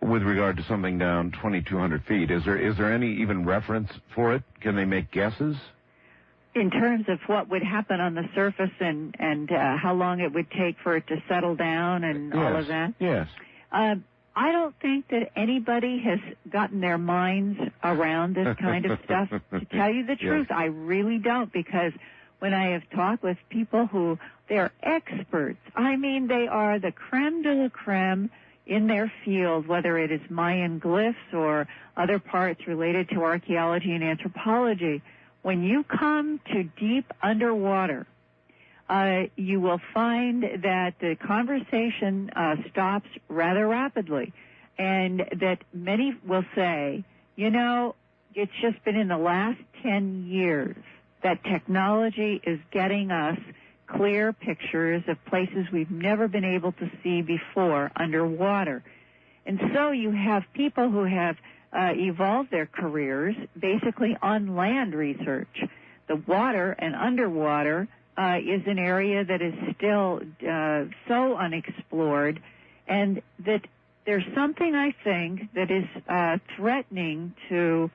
with regard to something down 2,200 feet? Is there any even reference for it? Can they make guesses? In terms of what would happen on the surface and how long it would take for it to settle down and all of that? Yes. I don't think that anybody has gotten their minds around this kind of stuff. To tell you the truth, I really don't, because when I have talked with people who, they're experts. I mean, they are the creme de la creme in their field, whether it is Mayan glyphs or other parts related to archaeology and anthropology. When you come to deep underwater, you will find that the conversation stops rather rapidly, and that many will say, it's just been in the last 10 years that technology is getting us clear pictures of places we've never been able to see before underwater. And so you have people who have evolved their careers basically on land research. The water and underwater is an area that is still so unexplored, and that there's something, I think, that is threatening to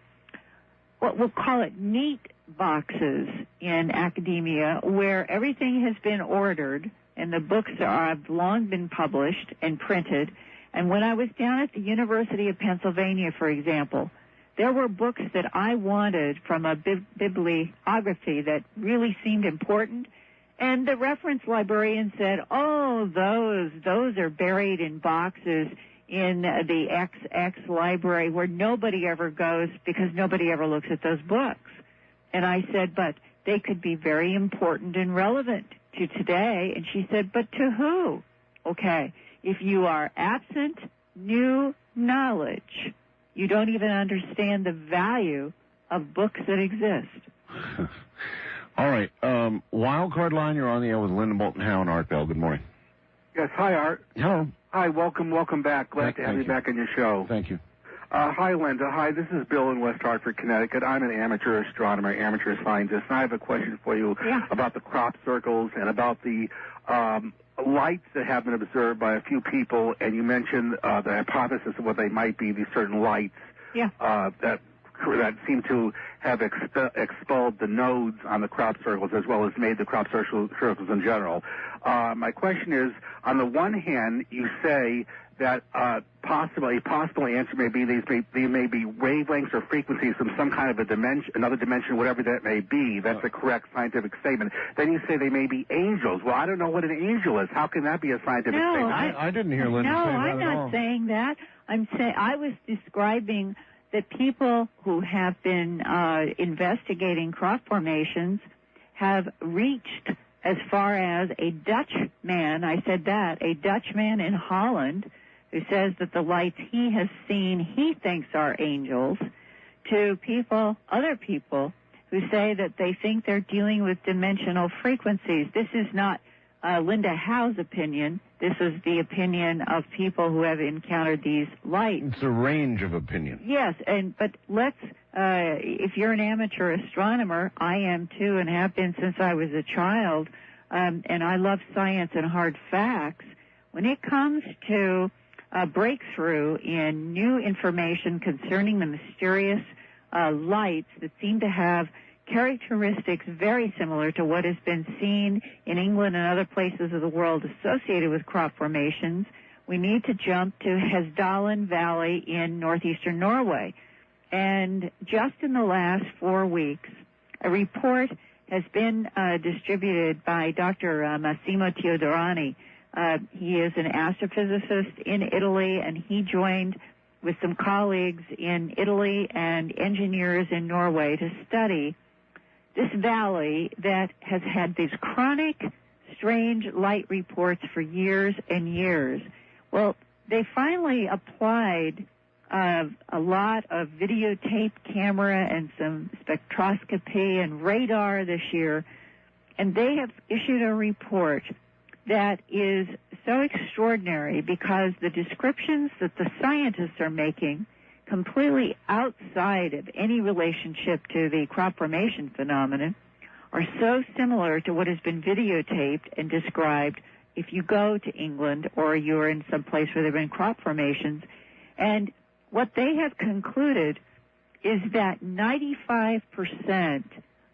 what we'll call it meat boxes in academia, where everything has been ordered and the books have long been published and printed. And when I was down at the University of Pennsylvania, for example, there were books that I wanted from a bibliography that really seemed important, and the reference librarian said, oh, those are buried in boxes in the XX library where nobody ever goes because nobody ever looks at those books. And I said, but they could be very important and relevant to today. And she said, but to who? Okay, if you are absent new knowledge, you don't even understand the value of books that exist. All right. Wild card line, you're on the air with Linda Moulton, Howe, and Art Bell. Good morning. Yes, hi, Art. Hello. Hi, welcome back. Glad to have you back on your show. Thank you. Hi, Linda. Hi, this is Bill in West Hartford, Connecticut. I'm an amateur astronomer, amateur scientist, and I have a question for you about the crop circles and about the lights that have been observed by a few people, and you mentioned the hypothesis of what they might be, these certain lights that seem to have expelled the nodes on the crop circles as well as made the crop circles in general. My question is, on the one hand, you say that a possible answer may be they may be wavelengths or frequencies from some kind of a dimension, another dimension, whatever that may be. That's the correct scientific statement. Then you say they may be angels. Well, I don't know what an angel is. How can that be a scientific statement? I didn't hear Linda say that at all. No, I'm not saying that. I was describing that people who have been investigating crop formations have reached as far as a Dutchman, I said that, a Dutchman in Holland who says that the lights he has seen he thinks are angels, to other people who say that they think they're dealing with dimensional frequencies. This is not Linda Howe's opinion. This is the opinion of people who have encountered these lights. It's a range of opinion. Yes, but let's, if you're an amateur astronomer, I am too and have been since I was a child, and I love science and hard facts. When it comes to a breakthrough in new information concerning the mysterious lights that seem to have characteristics very similar to what has been seen in England and other places of the world associated with crop formations, we need to jump to Hesdalen Valley in northeastern Norway. And just in the last 4 weeks, a report has been distributed by Dr. Massimo Teodorani. He is an astrophysicist in Italy, and he joined with some colleagues in Italy and engineers in Norway to study this valley that has had these chronic, strange light reports for years and years. Well, they finally applied a lot of videotape camera and some spectroscopy and radar this year, and they have issued a report that is so extraordinary because the descriptions that the scientists are making, completely outside of any relationship to the crop formation phenomenon, are so similar to what has been videotaped and described if you go to England or you're in some place where there have been crop formations. And what they have concluded is that 95%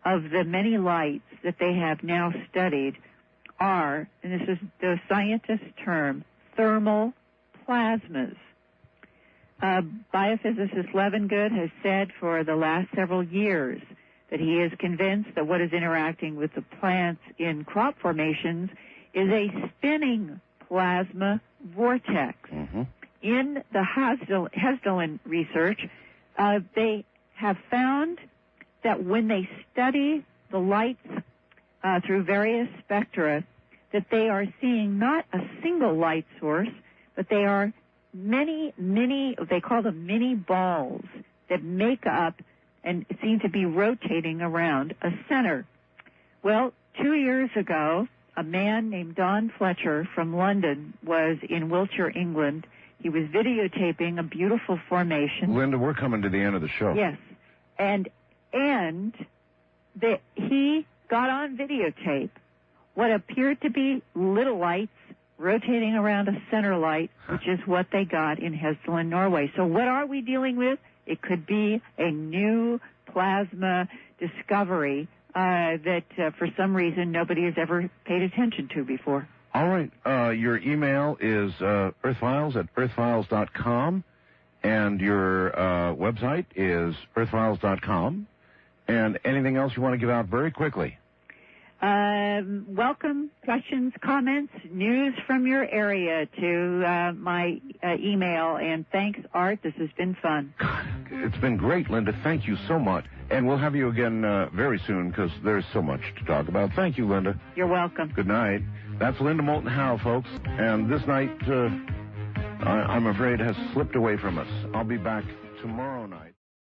of the many lights that they have now studied are, and this is the scientist's term, thermal plasmas. Biophysicist Levengood has said for the last several years that he is convinced that what is interacting with the plants in crop formations is a spinning plasma vortex. Mm-hmm. In the Hesdalen research, they have found that when they study the lights through various spectra, that they are seeing not a single light source, but they are many, they call them mini balls that make up and seem to be rotating around a center. Well, 2 years ago, a man named Don Fletcher from London was in Wiltshire, England. He was videotaping a beautiful formation. Linda, we're coming to the end of the show. Yes. And he got on videotape what appeared to be little lights rotating around a center light, which is what they got in Hesdalen, Norway. So what are we dealing with? It could be a new plasma discovery that for some reason nobody has ever paid attention to before. All right. Your email is earthfiles@earthfiles.com, and your website is earthfiles.com. And anything else you want to give out very quickly? Welcome questions, comments, news from your area to my email. And thanks, Art. This has been fun. It's been great, Linda. Thank you so much. And we'll have you again very soon because there's so much to talk about. Thank you, Linda. You're welcome. Good night. That's Linda Moulton Howe, folks. And this night, I'm afraid, has slipped away from us. I'll be back tomorrow night.